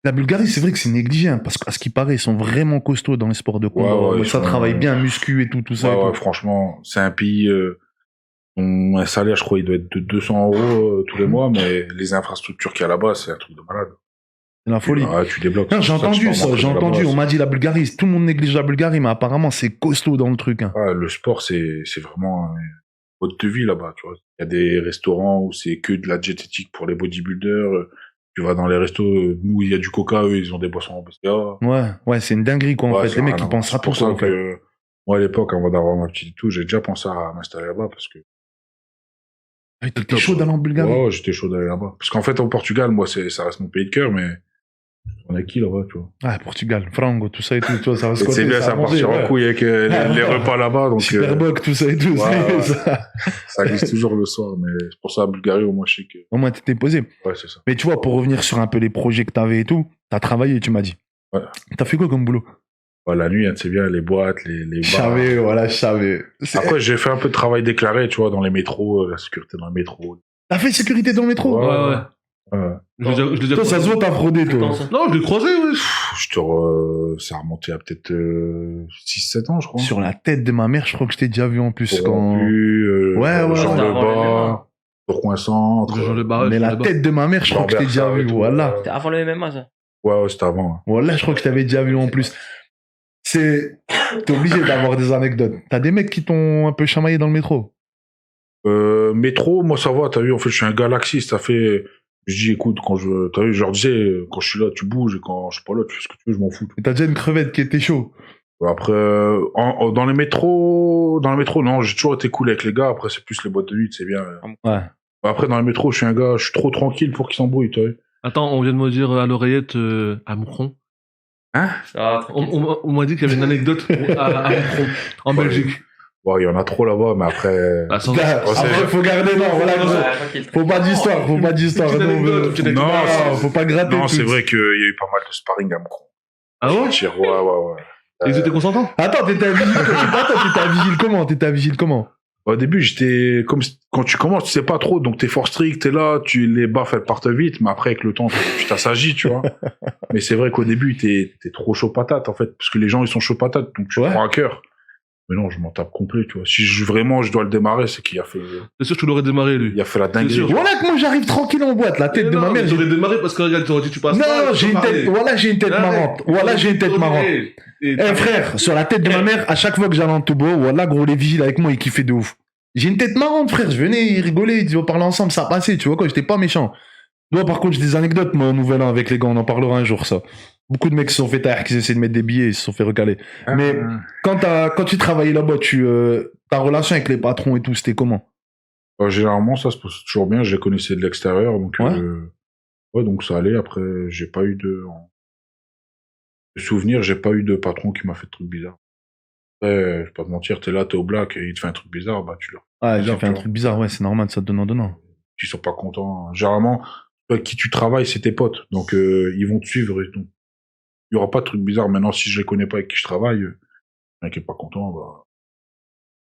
La Bulgarie, c'est vrai que c'est négligé, hein, parce qu'à ce qui paraît, ils sont vraiment costauds dans les sports de combat. Ouais, Ouais, ça ils sont- travaille bien, muscu et tout ça. et Ouais, tout. franchement, c'est un pays, un salaire, je crois, il doit être de 200 € tous les mois, mais les infrastructures qu'il y a là-bas, c'est un truc de malade. C'est la folie. Ah, tu débloques. Non, j'ai C'est pour que entendu tu peux ça, j'ai m'entraîner entendu, là-bas, on m'a dit la Bulgarie, tout le monde néglige la Bulgarie, mais apparemment c'est costaud dans le truc. Hein. le sport, c'est vraiment un mode de vie là-bas, tu vois. Il y a des restaurants où c'est que de la diététique pour les bodybuilders. Tu vas dans les restos, nous, il y a du coca, eux, ils ont des boissons en BCA. Ouais, c'est une dinguerie quoi en Ouais, fait. ça Les a mecs rien ils à pensent à voir. tout C'est ça pour en ça fait. que, moi, à l'époque, avant d'avoir ma petite et tout, j'ai déjà pensé à m'installer là-bas parce que, T'es chaud d'aller en Bulgarie. ouais, j'étais chaud d'aller là-bas. Parce qu'en fait, au Portugal, moi, ça reste mon pays de cœur, mais on a qui là-bas, tu vois. Ouais, Portugal, Frango, tout ça et tout, tu vois, ça va se Et c'est côté, bien, ça va manger, partir en ouais. couille avec les repas là-bas, donc, Superboc, tout ça et tout. ouais. Ça. ça glisse toujours le soir, mais c'est pour ça, à Bulgarie, au moins, je sais que, Au moins t'étais posé. ouais, c'est ça. Mais tu vois, pour revenir sur un peu les projets que t'avais et tout, t'as travaillé, tu m'as dit. Ouais. T'as fait quoi comme boulot? Ouais, la nuit, hein, c'est bien, les boîtes, les Je bars. savais, voilà, je savais. Après, j'ai fait un peu de travail déclaré, tu vois, dans les métros, la sécurité dans les métros. T'as fait sécurité dans le métro? Ouais. Ouais. Je l'ai déjà Toi, ça se voit, t'as fraudé, toi. Dans ça. Non, je l'ai croisé, ouais. Ça a remonté à peut-être 6-7 ans, je crois. Sur la tête de ma mère, je crois que je t'ai déjà vu en plus quand... Jean C'était avant le MMA. Lebas, Tourcoing Centre. Jean Le Barret, Mais Jean la Le Barret. tête de ma mère, je crois que je t'ai déjà vu. Voilà. C'était avant le MMA, ça. Ouais, c'était avant. Hein. Voilà, je crois que je t'avais déjà vu en plus. T'es obligé d'avoir des anecdotes. T'as des mecs qui t'ont un peu chamaillé dans le métro? Métro, moi ça va, t'as vu, en fait, je suis un galaxiste, ça fait... Je dis, écoute, t'as vu, je leur disais, quand je suis là, tu bouges, et quand je suis pas là, tu fais ce que tu veux, je m'en fous. Et t'as déjà une crevette qui était chaud? Après, dans les métros, non, j'ai toujours été cool avec les gars, après, c'est plus les boîtes de nuit, c'est bien. Ouais. Après, dans les métros, je suis un gars, je suis trop tranquille pour qu'ils s'embrouillent, t'as vu. Attends, on vient de me dire à l'oreillette à Moucron. Ah, On m'a dit qu'il y avait une anecdote à Moucron, en Belgique. Ouais, il y en a trop là-bas, mais après... Ah, sans- Après, faut garder, non, voilà, gros. tranquille. Faut pas d'histoire, faut pas d'histoire. Petite Non, anecdote, petite anecdote. non, faut pas gratter. Non, tout. c'est vrai qu'il y a eu pas mal de sparring à Moucron. Ah ouais? Ouais. Ils étaient consentants? Attends, t'étais un vigile comment? T'étais un vigile comment? Au début, j'étais comme quand tu commences, tu sais pas trop, donc t'es fort strict, t'es là, les baffes elles partent vite, mais après avec le temps, tu t'assagis, tu vois. Mais c'est vrai qu'au début, t'es trop chaud patate en fait, parce que les gens ils sont chaud patate, donc tu Ouais. prends à cœur. Mais non, je m'en tape complet, tu vois. Si vraiment je dois le démarrer, c'est qu'il a fait, C'est sûr que tu l'aurais démarré, lui. il a fait la dinguerie. sûr. Voilà que moi j'arrive tranquille en boîte, la tête de ma mère. J'aurais démarré parce que regarde, tu aurais dit tu passes pas. Non, j'ai une tête, voilà, j'ai une tête marrante. Voilà, j'ai une tête marrante. Eh frère, sur la tête de ma mère, à chaque fois que j'allais en Togo, voilà, gros, les vigiles avec moi, ils kiffaient de ouf. J'ai une tête marrante, frère. Je venais, ils rigolaient, ils disaient, on parlait ensemble, ça passait, tu vois quoi, j'étais pas méchant. Moi, par contre, j'ai des anecdotes, moi, au nouvel an avec les gars, on en parlera un jour, ça. Beaucoup de mecs se sont fait taire, qui essaient de mettre des billets, ils se sont fait recaler. Mais quand tu travaillais là-bas, ta relation avec les patrons et tout, c'était comment? Généralement, ça se passe toujours bien, je les connaissais de l'extérieur, donc, Ouais. ouais, donc ça allait. Après, j'ai pas eu de souvenir, j'ai pas eu de patron qui m'a fait de trucs bizarres. Après, je vais pas te mentir, t'es là, t'es au black, et il te fait un truc bizarre, bah, tu leur, Ah, j'ai fait un truc bizarre, ouais, c'est normal, ça te donnant. ils sont pas contents. Généralement, avec qui tu travailles, c'est tes potes, donc, ils vont te suivre, et donc, Il y aura pas de trucs bizarres. Maintenant, si je les connais pas et que je travaille, un qui est pas content, bah.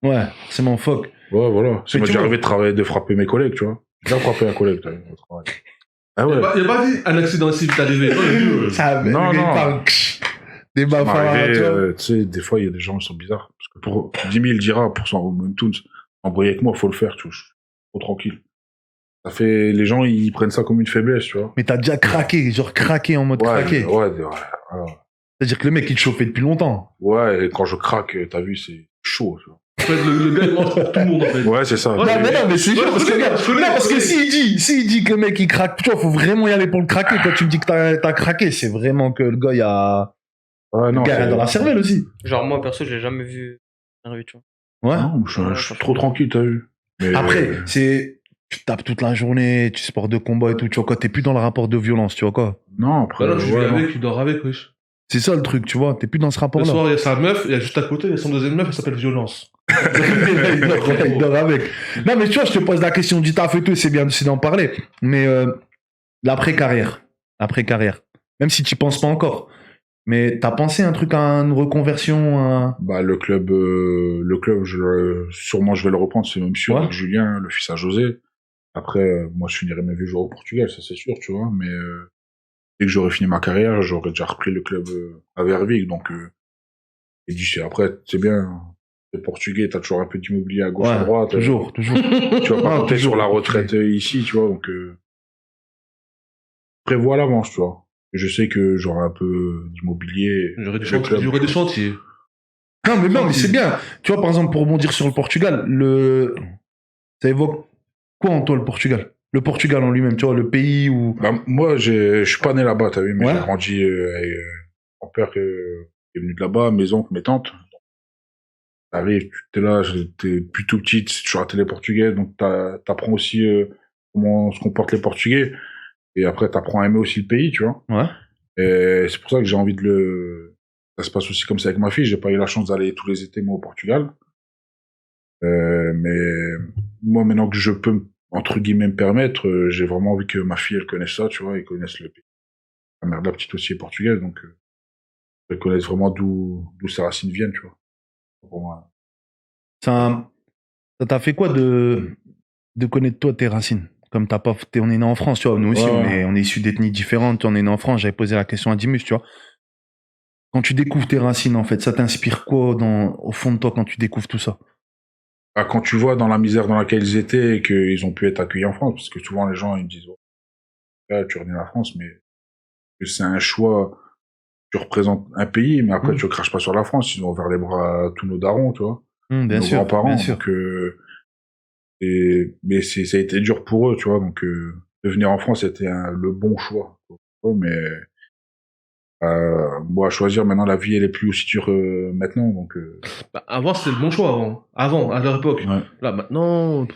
Ouais, c'est mon fuck. Ouais, voilà. C'est Mais moi, tu j'ai vois- arrivé de travailler, de frapper mes collègues, tu vois. J'ai déjà frappé un collègue, t'as vu, au travail. Ah ouais. Il a pas dit un accident ici vite arrivé. Non, il a dit, Ça, le Non, gars, il non. parle, des Ça m'est bafards, arrivé, tu vois. tu sais, des fois, il y a des gens qui sont bizarres. Parce que pour Jimmy, il dira, pour son même Toons, embrouiller avec moi, faut le faire, tu vois. Je suis trop tranquille. Ça fait, les gens, ils prennent ça comme une faiblesse, tu vois. Mais t'as déjà craqué, genre craqué en mode Ouais, craqué. ouais. C'est-à-dire que le mec, il te chauffait depuis longtemps. Ouais, et quand je craque, t'as vu, c'est chaud, tu vois. en fait, le gars, il mange pour tout le monde, en fait. Ouais, c'est ça. Ouais, Non, mais c'est Ouais, sûr, parce que, je connais, regarde, je connais, non, parce je que connais. s'il dit que le mec, il craque, tu vois, faut vraiment y aller pour le craquer. Quand tu me dis que t'as craqué, c'est vraiment que le gars, il y a, Ouais, le non, gars, il a c'est- dans la cervelle aussi. Genre, moi, perso, j'ai jamais vu arriver, tu vois. Ouais. Non, je suis trop tranquille, t'as vu. Mais, Après, tu tapes toute la journée, tu sports de combat et tout, tu vois quoi, t'es plus dans le rapport de violence, tu vois quoi. non, après, Bah non, tu vis ouais, non. avec, tu dors avec, wesh. C'est ça le truc, tu vois, t'es plus dans ce Le rapport-là. soir, il y a sa meuf, il y a juste à côté, il y a son deuxième meuf, elle s'appelle Violence. Il dort avec. Non, mais tu vois, je te pose la question du taf et tout, c'est bien aussi d'en parler. Mais l'après-carrière. L'après-carrière. Même si tu penses pas encore. Mais t'as pensé un truc à une reconversion Bah, le club, sûrement, je vais le reprendre, c'est même sûr, Ouais. avec Julien, le fils à José. Après, moi, je finirai mes vieux jours au Portugal, ça c'est sûr, tu vois, mais dès que j'aurai fini ma carrière, j'aurai déjà repris le club à Verviers, donc, et d'ici après, c'est bien, t'es portugais, t'as toujours un peu d'immobilier à gauche, à Ouais, droite. toujours. Tu vas pas Ouais, compter toujours. sur la retraite ici, tu vois, donc, prévois à l'avance, tu vois. Et je sais que j'aurai un peu d'immobilier. J'aurais des Le chantiers. club, J'aurais des chantiers. Non, mais c'est bien. Tu vois, par exemple, pour rebondir sur le Portugal, ça évoque quoi en toi, le Portugal? Le Portugal en lui-même, tu vois, le pays où... Bah, moi, je suis pas né là-bas, t'as vu, mais Ouais. j'ai grandi avec mon père qui est venu de là-bas, mes oncles, mes tantes. T'arrives, t'es là, t'es plus tout petite, c'est toujours la télé portugaise, donc t'apprends aussi comment se comportent les Portugais, et après t'apprends à aimer aussi le pays, tu vois. Ouais. Et c'est pour ça que j'ai envie de ça se passe aussi comme ça avec ma fille, j'ai pas eu la chance d'aller tous les étés, moi, au Portugal. Mais moi, maintenant que je peux, entre guillemets, me permettre, j'ai vraiment envie que ma fille, elle connaisse ça, tu vois, et connaisse le pays. Ma mère de la petite aussi est portugaise, donc elle connaisse vraiment d'où ses racines viennent, tu vois. Pour moi. Ça t'a fait quoi de connaître toi tes racines? Comme on est né en France, tu vois, nous aussi, Ouais. on est issus d'ethnies différentes, on est né en France, j'avais posé la question à Dimus, tu vois. Quand tu découvres tes racines, en fait, ça t'inspire quoi au fond de toi quand tu découvres tout ça? Ah, quand tu vois dans la misère dans laquelle ils étaient et qu'ils ont pu être accueillis en France, parce que souvent les gens ils me disent oh, là, tu reviens à la France, mais que c'est un choix, tu représentes un pays, mais après tu craches pas sur la France, ils ont ouvert les bras à tous nos darons, tu vois, Bien nos sûr, grands-parents, bien sûr. donc mais ça a été dur pour eux, tu vois, donc de venir en France c'était le bon choix, mais moi à choisir maintenant la vie elle est plus aussi dure maintenant, donc Bah, avant, c'était le bon choix, avant. Avant, à leur époque. ouais. Là, maintenant.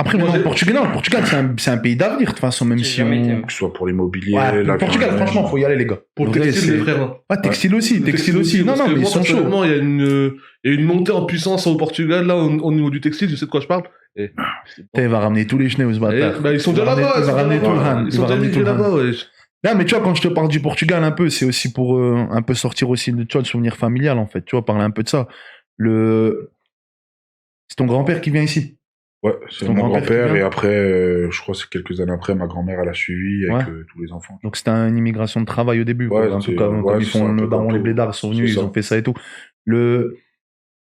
Après, Moi, maintenant, j'ai- le Portugal, c'est un pays d'avenir, de toute façon, même J'ai si jamais été, on... Que ce soit pour l'immobilier, Ouais, la le Portugal, viande, franchement, faut y aller, les gars. Pour le Vrai, textile, c'est- les frères. Hein. Ouais, textile aussi, textile aussi. Non, parce non, que mais ils moi, sont chauds. personnellement, il y a une montée en puissance au Portugal, là, au niveau du textile, je sais de quoi je parle. Et, Putain, il va ramener tous les chenets, ce bâtard. bah, ils sont Il va déjà là-bas. ramener- Il va ramener tout le Han. Ils Il sont va déjà ramener tout migrés le Han. là-bas, ouais. Non, mais tu vois, quand je te parle du Portugal un peu, c'est aussi pour un peu sortir aussi de, tu vois, le souvenir familial, en fait. Tu vois, parler un peu de ça. C'est ton grand-père qui vient ici. Ouais, c'est Ton mon grand-père qui grand-père vient et après, je crois que c'est quelques années après, ma grand-mère elle a suivi avec Ouais. tous les enfants. Donc c'était une immigration de travail au début. Ouais, quoi. En tout c'est- cas, ouais, comme ils c'est ça, font un peu nos darons, comme les tout. blédards, ils sont venus, C'est ils ça. ont fait ça et tout.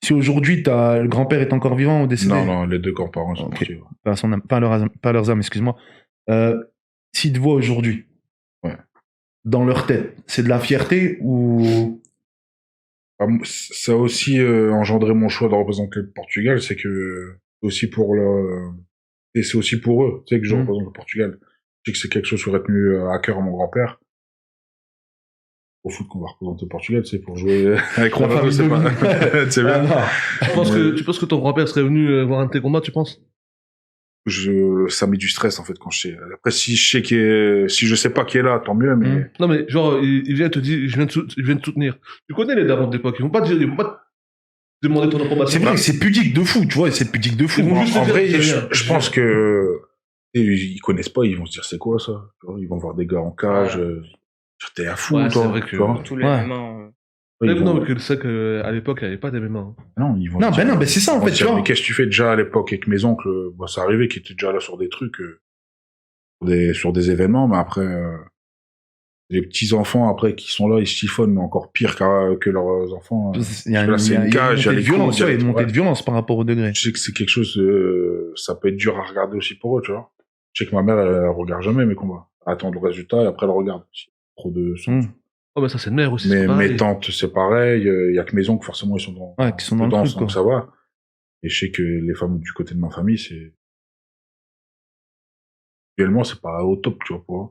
Si aujourd'hui, le grand-père est encore vivant ou décédé? Non, les deux grands-parents sont Ok. partis. Ouais. Pas leurs âmes, excuse-moi. S'ils te voient aujourd'hui, Ouais. dans leur tête, c'est de la fierté ou... Ça a aussi engendré mon choix de représenter le Portugal, c'est que c'est aussi pour et c'est aussi pour eux, tu sais, que je représente le Portugal. Je sais que c'est quelque chose qui aurait tenu à cœur à mon grand-père. Au foot qu'on va représenter le Portugal, c'est pour jouer avec La Ronaldo, famille c'est pas... de- c'est Ah, bien. non. Tu penses que ton grand-père serait venu voir un de tes combats, tu penses? Ça met du stress en fait quand je sais. Après si je sais pas qui est là, tant mieux, mais Non, mais genre, il vient te dire, je viens de soutenir. Tu connais les darons de l'époque, ils vont pas te demander ton approbation. C'est vrai que c'est pudique de fou, tu vois, c'est pudique de fou. Ils vont Moi, juste en te dire, vrai, c'est je rien. pense que ils connaissent pas, ils vont se dire c'est quoi ça. Ils vont voir des gars en cage. T'es à fou, Ouais, toi. c'est vrai que- tu vois. Tous les Ouais. MMA. Ouais, ils Non, vont- mais que c'est qu'à l'époque, il n'y avait pas d'MMA. Hein. Non, ils vont Non, dire- ben non, ben c'est ça, en ils vont fait, dire, tu vois. mais qu'est-ce que tu fais déjà à l'époque avec mes oncles? Bah, ça arrivait qu'ils étaient déjà là sur des trucs, sur des événements, mais après, les petits enfants après qui sont là, ils se chiffonnent, mais encore pire que leurs enfants. Il y a Là, c'est une cage, il y a montée de les violence, coups, ouais, une montée ouais. de violence par rapport au degré. Je sais que c'est quelque chose, ça peut être dur à regarder aussi pour eux, tu vois. Je sais que ma mère, elle regarde jamais mes combats. Elle attend le résultat et après elle regarde. Trop de sang. Oh, bah ça, c'est une mère aussi. Mais c'est pareil. mes tantes, c'est pareil. Il y a que mes oncles, forcément, ils sont dans, Ouais, qui sont dans le dedans, truc, quoi. donc ça va. Et je sais que les femmes du côté de ma famille, c'est, actuellement, c'est pas au top, tu vois, pour eux.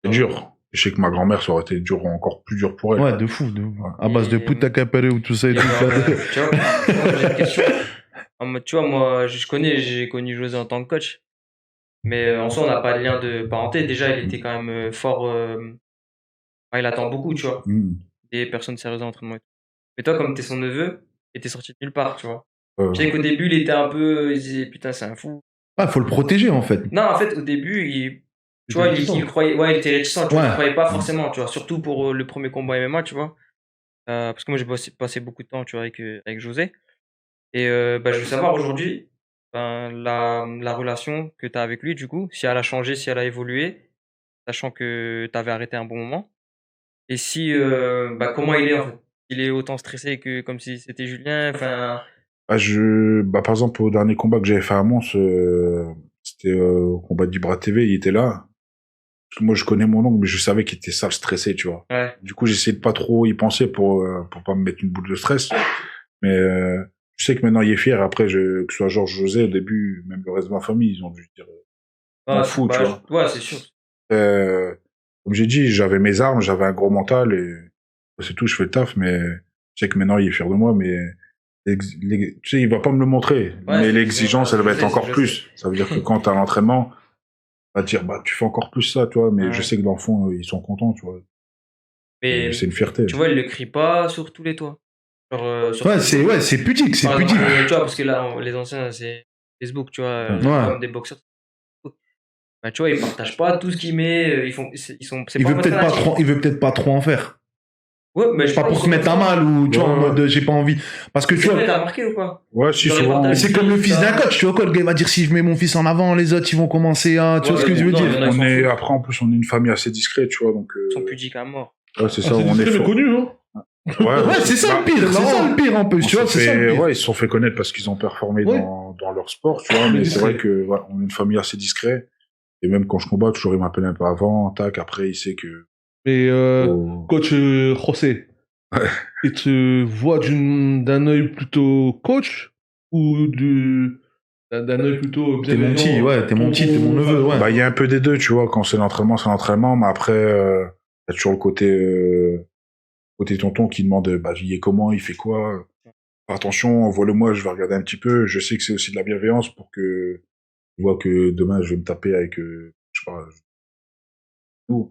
C'est dur. Je sais que ma grand-mère, ça aurait été dur, encore plus dur pour elle. Ouais, de fou, de fou. À base de Et- puta capere ou tout ça et tout. Tu vois, moi, j'ai une question. En mode, tu vois, moi, j'ai connu José en tant que coach. Mais en soi, on n'a pas de lien de parenté. Déjà, il était quand même fort. Enfin, il attend beaucoup, tu vois. Mmh. Des personnes sérieuses en entraînement. Et tout. Mais toi, comme t'es son neveu, et t'es sorti de nulle part, tu vois. Euh, Je sais qu'au début, il était un peu. Il disait, putain, c'est un fou. Ah, faut le protéger, en fait. Non, en fait, au début, tu vois, il croyait. Ouais, il était réticent, tu vois. Ouais. Il croyait pas forcément, tu vois. Surtout pour le premier combat MMA, tu vois. Parce que moi, j'ai passé beaucoup de temps, tu vois, avec José. Et bah, je veux savoir aujourd'hui, ben, la relation que tu as avec lui, du coup, si elle a changé, si elle a évolué, sachant que tu avais arrêté un bon moment. Et si, bah, comment il est en fait? Il est autant stressé que comme si c'était Julien, enfin. par exemple, au dernier combat que j'avais fait à Mons, c'était au combat d'Ibra TV, il était là. Parce que moi, je connais mon oncle, mais je savais qu'il était sale stressé, tu vois. Ouais. Du coup, j'essayais de pas trop y penser pour pas me mettre une boule de stress. Mais je sais que maintenant, il est fier. Après, que ce soit Georges José, au début, même le reste de ma famille, ils ont dû dire... Ouais, fou, bah, tu vois. Ouais, c'est sûr. Comme j'ai dit, j'avais mes armes, j'avais un gros mental, et c'est tout, je fais le taf, mais je sais que maintenant, il est fier de moi, mais... tu sais, il va pas me le montrer, Ouais, mais l'exigence, elle va être encore je plus. Ça veut dire que quand t'as l'entraînement, va te dire, bah, tu fais encore plus ça, tu vois, mais Ouais. je sais que dans le fond, ils sont contents, tu vois. Mais C'est une fierté. tu vois, il le crie pas sur tous les toits. Genre, sur Ouais, Facebook. c'est pudique, c'est Par pudique. exemple, tu vois, parce que là, les anciens, c'est Facebook, tu vois, Ouais. comme des boxeurs. Bah, tu vois, ils partagent pas tout ce qu'il met, ils sont, c'est Il pas veut en mode peut-être pas fanatique. trop, il veut peut-être pas trop en faire. Ouais, mais je Pas pense pour se que- mettre à mal ou, tu vois, en Ouais. mode, j'ai pas envie. Parce que tu C'est vois, vrai, t'as remarqué ou pas? Ouais, si, Dans les souvent. partages. c'est comme le fils d'un coach, tu vois quoi, le gars il va dire si je mets mon fils en avant, les autres ils vont commencer à, tu vois Ouais, ce que mais je veux non, dire? il y en a, ils s'en foutent. Après, en plus, on est une famille assez discrète, tu vois, donc, Ils sont pudiques à mort. ouais, c'est ça, Ah, c'est on est discret, mais fort. connu, hein. Ouais, c'est ça le pire, c'est ça le pire en plus, tu vois, c'est ça le pire. Ouais, ils se sont fait connaître parce qu'ils ont performé Ouais. dans leur sport, tu vois, mais c'est discret. vrai que, ouais, on est une famille assez discrète. Et même quand je combats, toujours, il m'appelle un peu avant, tac, après, il sait que, Mais oh, coach José, Ouais. il te voit d'un œil plutôt coach ou d'un œil plutôt T'es mon bienveillant, petit, ouais, t'es mon petit, t'es mon neveu, ouais. bah, il y a un peu des deux, tu vois, quand c'est l'entraînement, mais après, il y a toujours le côté tonton qui demande, bah, il est comment, il fait quoi, attention, envoie-le-moi, je vais regarder un petit peu, je sais que c'est aussi de la bienveillance pour que, je vois que demain, je vais me taper avec, je sais pas, nous.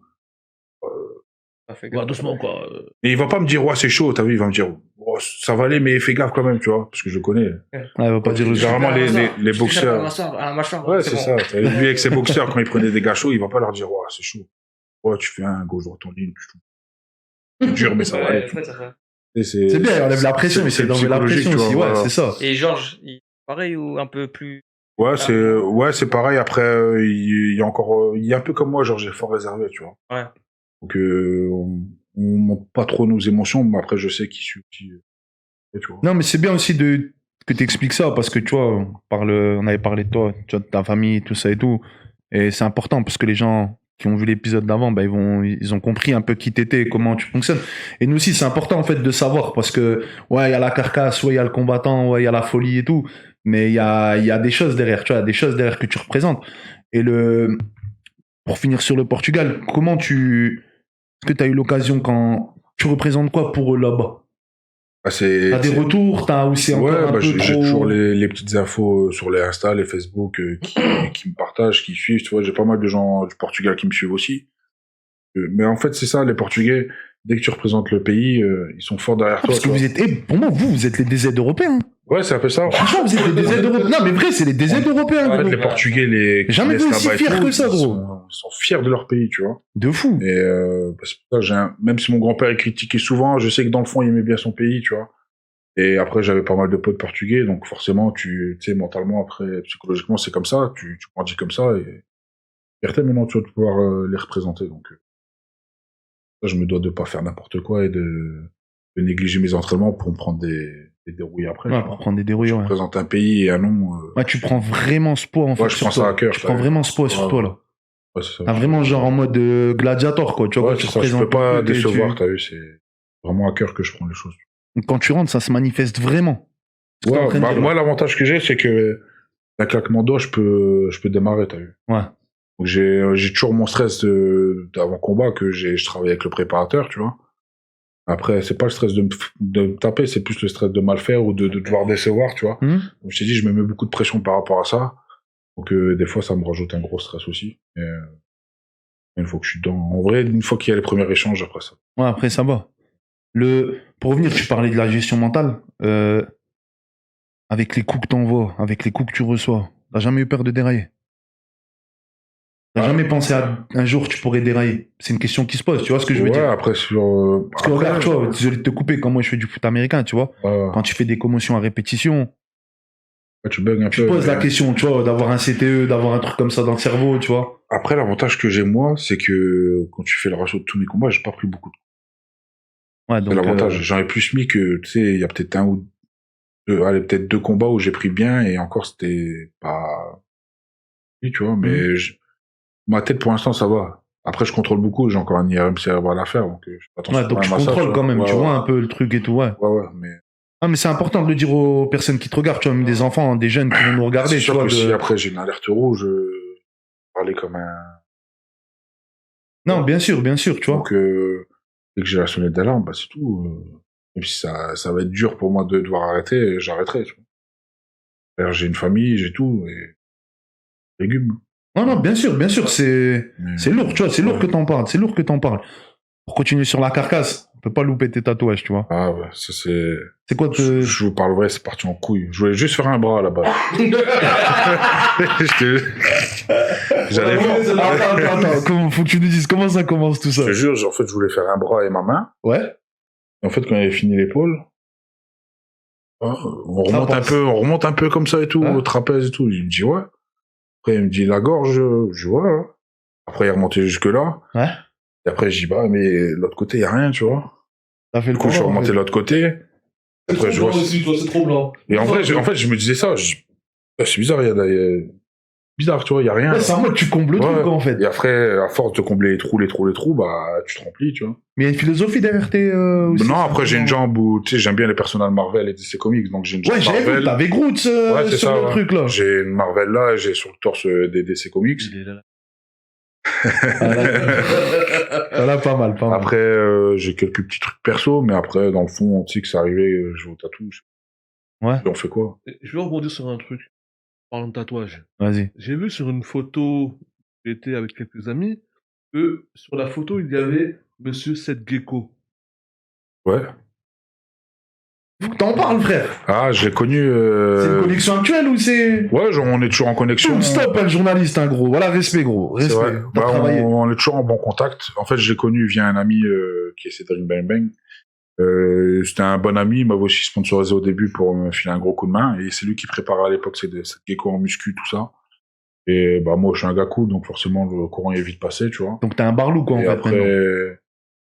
Ça fait Ouais, gaffe. doucement, quoi. Et il va pas me dire, ouais, c'est chaud, t'as vu, il va me dire, oh, ça va aller, mais fais gaffe quand même, tu vois, parce que je le connais. Ouais, il va pas dire le Généralement, les Je boxeurs. touche à la mâchoire, Ouais, c'est bon. ça. T'as vu, avec ses boxeurs, quand il prenait des gars chauds, il va pas leur dire, ouais, c'est chaud. Ouais, tu fais un gauche, droite, ligne, c'est dur, mais ça va Ouais, aller. en fait, ça fait. Et C'est bien, il enlève la pression, mais c'est d'enlever la psychologique, pression tu aussi, vois, ouais, voilà. c'est ça. Et Georges, pareil ou un peu plus. Ouais, c'est pareil. Après, il y a encore, il est un peu comme moi, genre, j'ai fort réservé, tu vois. Ouais. Donc, on montre pas trop nos émotions, mais après, je sais qu'il suffit, tu vois. Non, mais c'est bien aussi que t'expliques ça, parce que tu vois, on avait parlé de toi, tu vois, de ta famille, tout ça et tout. Et c'est important, parce que les gens qui ont vu l'épisode d'avant, bah, ils ont compris un peu qui t'étais, comment tu fonctionnes. Et nous aussi, c'est important, en fait, de savoir, parce que, ouais, il y a la carcasse, ouais, il y a le combattant, ouais, il y a la folie et tout. Mais il y a des choses derrière, tu vois, des choses derrière que tu représentes. Et pour finir sur le Portugal, est-ce que tu as eu l'occasion quand tu représentes quoi pour eux là-bas? Bah, T'as des retours, ou c'est encore ouais, un bah, peu j'ai trop... toujours les petites infos sur les Insta, les Facebook qui me partagent, qui suivent. Tu vois, j'ai pas mal de gens du Portugal qui me suivent aussi. Mais en fait, c'est ça, les Portugais. Dès que tu représentes le pays, ils sont forts derrière toi. Parce que tu vois. pour moi, vous êtes les DZ européens. Ouais, c'est un peu ça. Franchement, vous êtes des DZ européens. Non, mais vrai, c'est les DZ européens, En fait, gros. les Portugais, qui Jamais naissent vu aussi là-bas et fiers tout, que ça, gros. Ils sont fiers de leur pays, tu vois. De fou. Et parce que ça, même si mon grand-père est critiqué souvent, je sais que dans le fond, il aimait bien son pays, tu vois. Et après, j'avais pas mal de potes portugais, donc forcément, tu sais, mentalement, après, psychologiquement, c'est comme ça, tu grandis comme ça, et fierté maintenant, tu vas pouvoir les représenter, donc ça, je me dois de pas faire n'importe quoi et de négliger mes entraînements pour me prendre des dérouilles après. Ouais, tu pour vois. prendre des dérouilles, Je ouais. représente un pays et un nom. Ouais, tu prends vraiment ce poids, en fait. Ouais, je sur prends ça toi. à cœur. Tu prends vraiment ce poids sur Ouais, toi, là. Ouais, c'est ça. T'as vraiment genre en mode gladiator, quoi. Tu vois, Ouais, quand tu c'est ça, je représentes peux pas le truc et décevoir, t'as vu, c'est vraiment à cœur que je prends les choses. Quand tu rentres, ça se manifeste vraiment. Ce que t'es en Ouais, train de dire. moi, l'avantage que j'ai, c'est que d'un claquement de doigts, je peux démarrer, t'as vu. Ouais. Donc j'ai toujours mon stress d'avant combat que je travaille avec le préparateur, tu vois. Après, c'est pas le stress de me taper, c'est plus le stress de mal faire ou de devoir décevoir, tu vois. Hum. Donc, je t'ai dit, je me mets beaucoup de pression par rapport à ça. Donc, des fois, ça me rajoute un gros stress aussi. Et, une fois que je suis dedans, en vrai, une fois qu'il y a les premiers échanges, après ça. Ouais, après, ça va. Pour revenir, tu parlais de la gestion mentale. Avec les coups que t'envoies, avec les coups que tu reçois, t'as jamais eu peur de dérailler? T'as jamais pensé à un jour tu pourrais dérailler? C'est une question qui se pose, tu vois ce que je veux Ouais, dire? après, Parce que regarde, tu vois, désolé de te couper, comme moi je fais du foot américain, tu vois. Quand tu fais des commotions à répétition, tu bugs un tu peu. poses la question, tu vois, d'avoir un CTE, d'avoir un truc comme ça dans le cerveau, tu vois. Après, l'avantage que j'ai, moi, c'est que quand tu fais le ratio de tous mes combats, j'ai pas pris beaucoup de coups. Ouais, donc. C'est l'avantage. J'en ai plus mis que, tu sais, il y a peut-être peut-être 2 combats où j'ai pris bien et encore c'était pas. Oui, tu vois, mais ma tête pour l'instant ça va. Après, je contrôle beaucoup, j'ai encore un IRM cérébral à faire, donc je fais attention. Ouais, donc tu quand même à ça, contrôles quand même, Ouais, tu ouais. vois un peu le truc et tout, ouais. Ouais, mais. Ah, mais c'est important de le dire aux personnes qui te regardent, tu vois, même des enfants, des jeunes qui vont nous regarder, C'est tu sûr vois. que si après j'ai une alerte rouge, parler comme un. Non, bien sûr, tu vois. Donc, dès que j'ai la sonnette d'alarme, bah c'est tout. Même si ça va être dur pour moi de devoir arrêter, j'arrêterai, tu vois. D'ailleurs, j'ai une famille, j'ai tout, et. Légumes. Non, bien sûr, c'est lourd, tu vois, c'est lourd que t'en parles, Pour continuer sur la carcasse, on peut pas louper tes tatouages, tu vois. Ah ouais, ça c'est. C'est quoi Je vous parle vrai, c'est parti en couille. Je voulais juste faire un bras là-bas. Attends, faut que tu nous dises comment ça commence tout ça. Je te jure, en fait, je voulais faire un bras et ma main. Ouais. Et en fait, quand il avait fini l'épaule, on remonte un peu comme ça et tout, au trapèze et tout. Il me dit ouais. Après, il me dit la gorge, je dis ouais. Après, il est remonté jusque-là. Ouais. Et après, je dis bah, mais l'autre côté, il n'y a rien, tu vois. T'as fait Du coup, je suis remonté de l'autre côté. Après, je vois. Aussi, toi, c'est trop blanc. Et en fait, je me disais ça. C'est bizarre, bizarre, tu vois, il n'y a rien. Ouais, c'est en mode tu combles le truc, en fait. Et après, à force de combler les trous, bah, tu te remplis, tu vois. Mais il y a une philosophie derrière tes. Aussi, non, après, j'ai une jambe où, tu sais, j'aime bien les personnages Marvel et DC Comics, donc j'ai une jambe ouais, j'avais vu, Marvel. t'avais Groot sur le truc, là. J'ai une Marvel là, et j'ai sur le torse des DC Comics. Voilà, pas mal. Après, j'ai quelques petits trucs perso, mais après, dans le fond, tu sais que c'est arrivé, je vais au tatou. Ouais. Et on fait quoi? Je vais rebondir sur un truc. Parlant de tatouage. Vas-y. J'ai vu sur une photo, j'étais avec quelques amis, que sur la photo, il y avait Monsieur Seth Gecko. Ouais. Faut que t'en parles, frère. Ah, je l'ai connu. C'est une connexion actuelle ou c'est. Ouais, genre, on est toujours en connexion. Stop, un journaliste, hein, gros. Voilà, respect, gros. C'est Respect. vrai. T'as travaillé. On est toujours en bon contact. En fait, je l'ai connu via un ami qui est Cédric Bang Bang. C'était un bon ami, il m'avait aussi sponsorisé au début pour me filer un gros coup de main, et c'est lui qui préparait à l'époque cette gecko en muscu, tout ça. Et bah moi je suis un gars cool, donc forcément le courant est vite passé, tu vois. Donc t'es un barlou, quoi, en et fait. après, maintenant.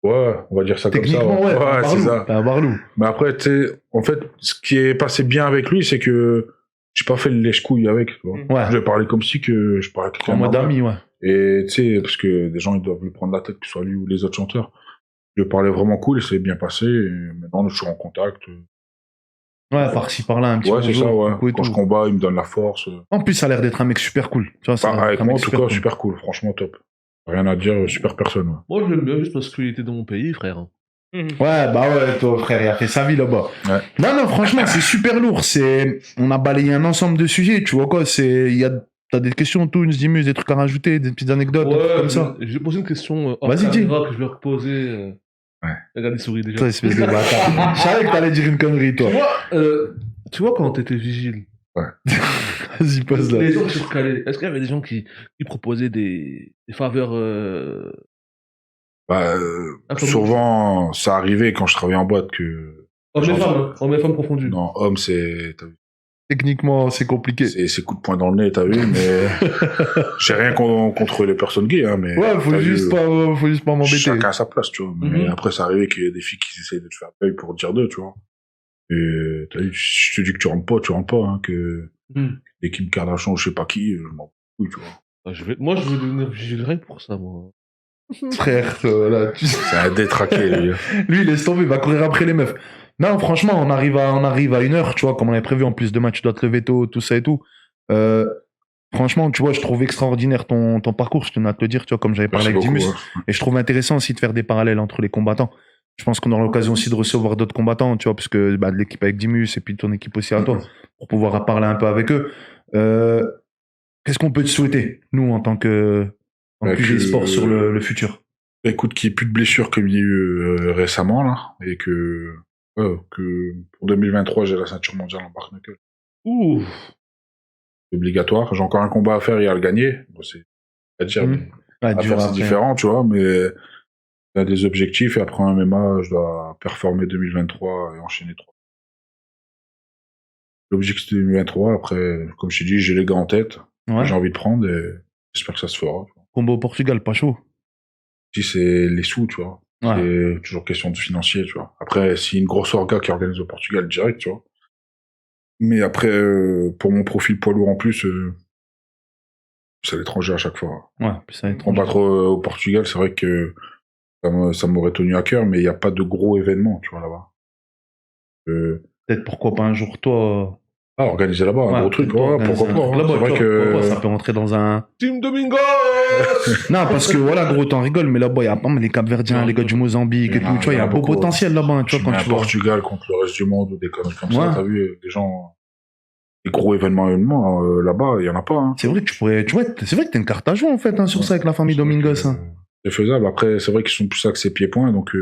ouais, on va dire ça comme ça. Techniquement, ouais, c'est ça. T'es un barlou. Mais après, tu sais, en fait, ce qui est passé bien avec lui, c'est que j'ai pas fait le lèche-couille avec, tu vois. Ouais. Je lui ai parlé comme si que je parlais à quelqu'un. En mode ami, ouais. Et tu sais, parce que des gens ils doivent lui prendre la tête, que ce soit lui ou les autres chanteurs. Je parlais vraiment cool et ça s'est bien passé. Et maintenant, on est toujours en contact. Ouais, par-ci, par-là, un petit peu. Ouais, c'est ça, ouais. Et Quand tout. je combats, il me donne la force. En plus, ça a l'air d'être un mec super cool. Tu vois, ça a l'air Avec d'être un moi, en mec tout cas, cool. super cool. Franchement, top. Rien à dire, super personne. Ouais. Moi, je l'aime bien juste parce qu'il était dans mon pays, frère. Ouais, bah ouais, toi, frère, il a fait sa vie là-bas. Ouais. Non, franchement, c'est super lourd. On a balayé un ensemble de sujets, tu vois quoi. T'as des questions, tout, une Zimus, des trucs à rajouter, des petites anecdotes, des trucs comme ça. J'ai posé une question Vas-y, dis. que je vais reposer. Ouais. Regarde, il sourit déjà. Toi, espèce de bâtard. Je savais que t'allais dire une connerie, toi. Tu vois, Tu vois, quand t'étais vigile, Vas-y, passe là. les gens qui se recalaient, est-ce qu'il y avait des gens qui proposaient des faveurs Bah, un peu souvent, ça arrivait quand je travaillais en boîte que. hommes et femmes confondus? Non, homme, c'est. T'as vu, Techniquement, c'est compliqué. c'est coup de poing dans le nez, t'as vu, mais. J'ai rien contre les personnes gays, hein, mais. Ouais, faut t'as juste vu, pas m'embêter. Chacun à sa place, tu vois. Mais Mhm. après, ça arrivait qu'il y ait des filles qui essayent de te faire payer pour dire d'eux, tu vois. Et t'as vu, je te dis que tu rentres pas, hein, que les Kim Kardashian ou je sais pas qui, je m'en fous, tu vois. Ah, moi, je veux devenir vigile rien que pour ça, moi. Frère, là, C'est un détraqué, lui. lui, laisse tomber, il va courir après les meufs. Non, franchement, on arrive à 1h, tu vois, comme on avait prévu, en plus de match, tu dois te lever tôt, tout ça et tout. Franchement, tu vois, je trouve extraordinaire ton parcours, je tenais à te le dire, tu vois, comme j'avais parlé Merci avec beaucoup, Dimus. ouais. Et je trouve intéressant aussi de faire des parallèles entre les combattants. Je pense qu'on aura l'occasion aussi de recevoir d'autres combattants, tu vois, parce que de l'équipe avec Dimus et puis ton équipe aussi à toi, pour pouvoir parler un peu avec eux. Qu'est-ce qu'on peut te souhaiter, nous, en tant que QG Sport sur le futur? Écoute, qu'il n'y ait plus de blessures comme il y a eu récemment, là, et que pour 2023, j'ai la ceinture mondiale en bare knuckle. Ouh. C'est obligatoire. J'ai encore un combat à faire et à le gagner. Bon, c'est à dire, mais Ouais, à dur faire, c'est après. différent, tu vois, mais il y a des objectifs et après un MMA, je dois performer 2023 et enchaîner 3. L'objectif de 2023, après, comme je t'ai dit, j'ai les gars en tête, Ouais. j'ai envie de prendre et j'espère que ça se fera. Combo au Portugal, pas chaud. Si c'est les sous, tu vois. Ouais. C'est toujours question de financier, tu vois. Après, si une grosse orga qui organise au Portugal, direct, tu vois. Mais après, pour mon profil poids lourd en plus, c'est à l'étranger à chaque fois. Ouais, puis ça va être Combattre au Portugal, c'est vrai que ça m'aurait tenu à cœur, mais il n'y a pas de gros événements, tu vois, là-bas. peut-être pourquoi pas un jour toi. Organiser là-bas, un Ouais, gros truc, toi, ouais, organiser pourquoi un pas. truc Hein. là-bas, C'est vrai tu vois, pourquoi que. pas, ça peut rentrer dans un. Team Domingo. Non, parce que voilà, gros, t'en rigoles, mais là-bas, il y a pas mal les Capverdiens, les gars du Mozambique et tout, tu vois, il y a un beau beaucoup. potentiel là-bas, hein, tu vois, mets quand un tu vois. Portugal contre le reste du monde ou des conneries comme Ouais. ça, t'as vu, des gens. Des gros événements là-bas, il y en a pas. Hein. C'est vrai que tu pourrais, tu vois, c'est vrai que t'as une carte à jouer en fait hein, sur ça avec la famille Domingos. Hein. C'est faisable. Après, c'est vrai qu'ils sont plus axés pieds-points, donc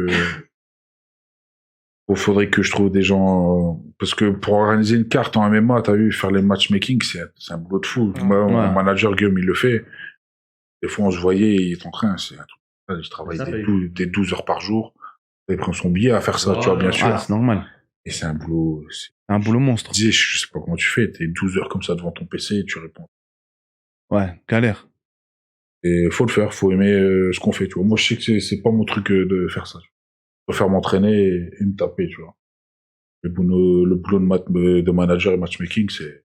faudrait que je trouve des gens. Parce que pour organiser une carte en MMA, t'as vu, faire les matchmaking, c'est un boulot de fou. Moi, mon manager Guillaume, il le fait. Des fois, on se voyait, il est en train, c'est un truc. Il travaille des 12 heures par jour. Il prend son billet à faire ça, tu vois, bien sûr. Ah, c'est normal. Et c'est un boulot. C'est un boulot monstre. Je disais, je sais pas comment tu fais, t'es 12 heures comme ça devant ton PC et tu réponds. Ouais, galère. Et faut le faire, faut aimer ce qu'on fait, tu vois. Moi, je sais que c'est pas mon truc de faire ça. Je préfère m'entraîner et me taper, tu vois. Le boulot de manager et matchmaking, c'est.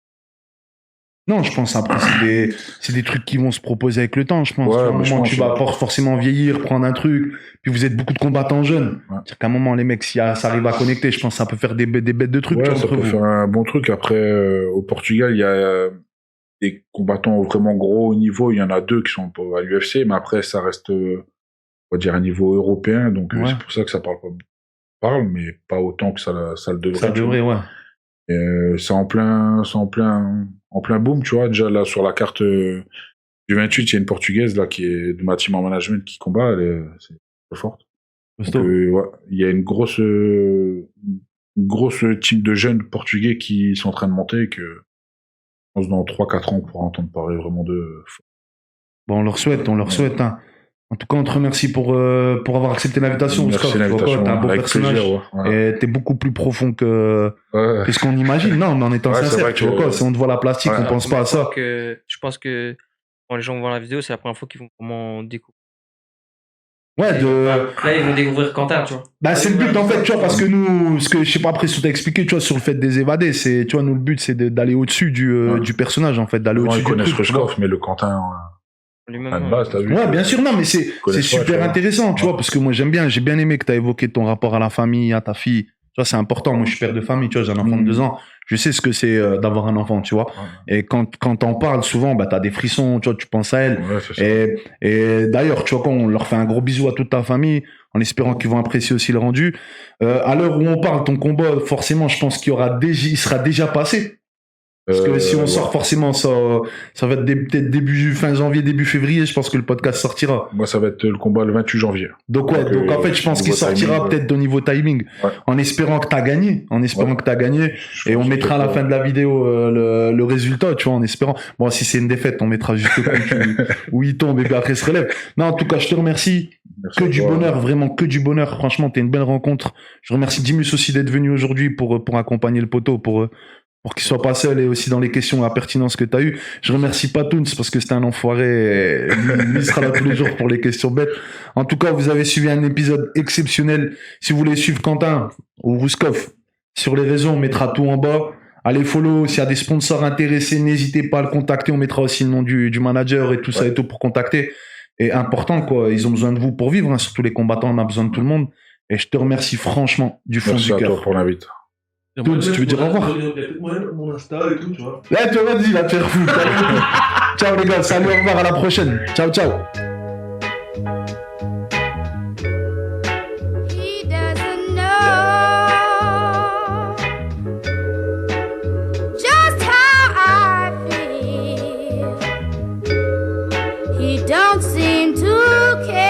Non, je pense après, c'est des trucs qui vont se proposer avec le temps, je pense. Ouais, à un mais je moment, pense, tu vas forcément vieillir, prendre un truc, puis vous êtes beaucoup de combattants jeunes. Ouais. C'est-à-dire qu'à un moment, les mecs, si ça arrive à connecter, je pense que ça peut faire des bêtes de trucs. Ouais, tu vois, ça entre peut vous. faire un bon truc. Après, au Portugal, il y a des combattants vraiment gros au niveau. Il y en a 2 qui sont à l'UFC, mais après, ça reste, on va dire, un niveau européen. Donc, Ouais. c'est pour ça que ça parle, mais pas autant que ça le devrait. Ça devrait, ouais. C'est en plein boom, tu vois. Déjà, là, sur la carte du 28, il y a une Portugaise, là, qui est de ma team en management qui combat. C'est très forte. Donc, ouais, il y a une grosse team de jeunes Portugais qui sont en train de monter et que, je pense, dans 3-4 ans, on pourra entendre parler vraiment de. Bon, on leur souhaite. Hein. En tout cas, on te remercie pour avoir accepté l'invitation. Merci l'invitation. T'es un beau avec personnage. plaisir, ouais. Et t'es beaucoup plus profond que ce qu'on imagine. Non, mais en étant Ouais, c'est sincère, vrai tu vois que- quoi, si on te voit la plastique, Ouais. on pense pas à ça. Je pense que quand les gens vont voir la vidéo, c'est la première fois qu'ils vont vraiment découvrir. Ouais, Là, ils vont découvrir Quentin, tu vois. Bah, c'est le but, en fait, tu vois, parce que nous, ce que je sais pas après si tu t'as expliqué, tu vois, sur le fait des évadés, c'est, tu vois, nous, le but, c'est d'aller au-dessus du personnage, en fait, d'aller Moi, au-dessus ils du connaissent truc, tu vois. Rushkoff, mais le Quentin, Lui-même, à la base, t'as vu. Ouais, bien sûr, non, mais c'est connais pas, super tu vois. intéressant, tu Ouais. vois, parce que moi, j'ai bien aimé que tu as évoqué ton rapport à la famille, à ta fille. Tu vois, c'est important. Moi, je suis père de famille, tu vois, j'ai un enfant de 2 ans. Je sais ce que c'est d'avoir un enfant, tu vois. Ouais. Et quand t'en parles, souvent, bah, t'as des frissons, tu vois, tu penses à elle. Ouais, c'est ça. Et d'ailleurs, tu vois, quand on leur fait un gros bisou à toute ta famille, en espérant qu'ils vont apprécier aussi le rendu. À l'heure où on parle, ton combat, forcément, je pense il sera déjà passé. Parce que si on ouais. sort forcément, ça va être peut-être début, fin janvier, début février, je pense que le podcast sortira. Moi, ça va être le combat le 28 janvier. Donc ouais, donc en fait, je pense qu'il niveau sortira timing, peut-être au niveau timing, Ouais. en espérant que t'as gagné, Je et on pense mettra à la que- fin de la vidéo le résultat, tu vois, en espérant. Bon, si c'est une défaite, on mettra juste où il tombe et puis après il se relève. Non, en tout cas, je te remercie. Merci Que à du toi. bonheur, vraiment que du bonheur. Franchement, t'es une belle rencontre. Je remercie Dimus aussi d'être venu aujourd'hui pour accompagner le poteau, pour qu'il soit pas seul et aussi dans les questions à pertinence que t'as eu. Je remercie Patoons parce que c'était un enfoiré. Lui, il sera là tous les jours pour les questions bêtes. En tout cas, vous avez suivi un épisode exceptionnel. Si vous voulez suivre Quentin ou Rouskov sur les réseaux, on mettra tout en bas. Allez follow, s'il y a des sponsors intéressés, n'hésitez pas à le contacter. On mettra aussi le nom du manager et tout ça et tout pour contacter. Et important, quoi. Ils ont besoin de vous pour vivre, hein. Surtout les combattants, on a besoin de tout le monde. Et je te remercie franchement du fond Merci du à toi cœur. pour l'invite. Toons, tu veux dire au revoir? Il y a peut-être moyen de mon Insta et tout, tu vois. Là, tu vas-y, va te faire foutre. Ciao les gars, salut, au revoir, à la prochaine. Ciao, ciao. He doesn't know just how I feel. He don't seem to care.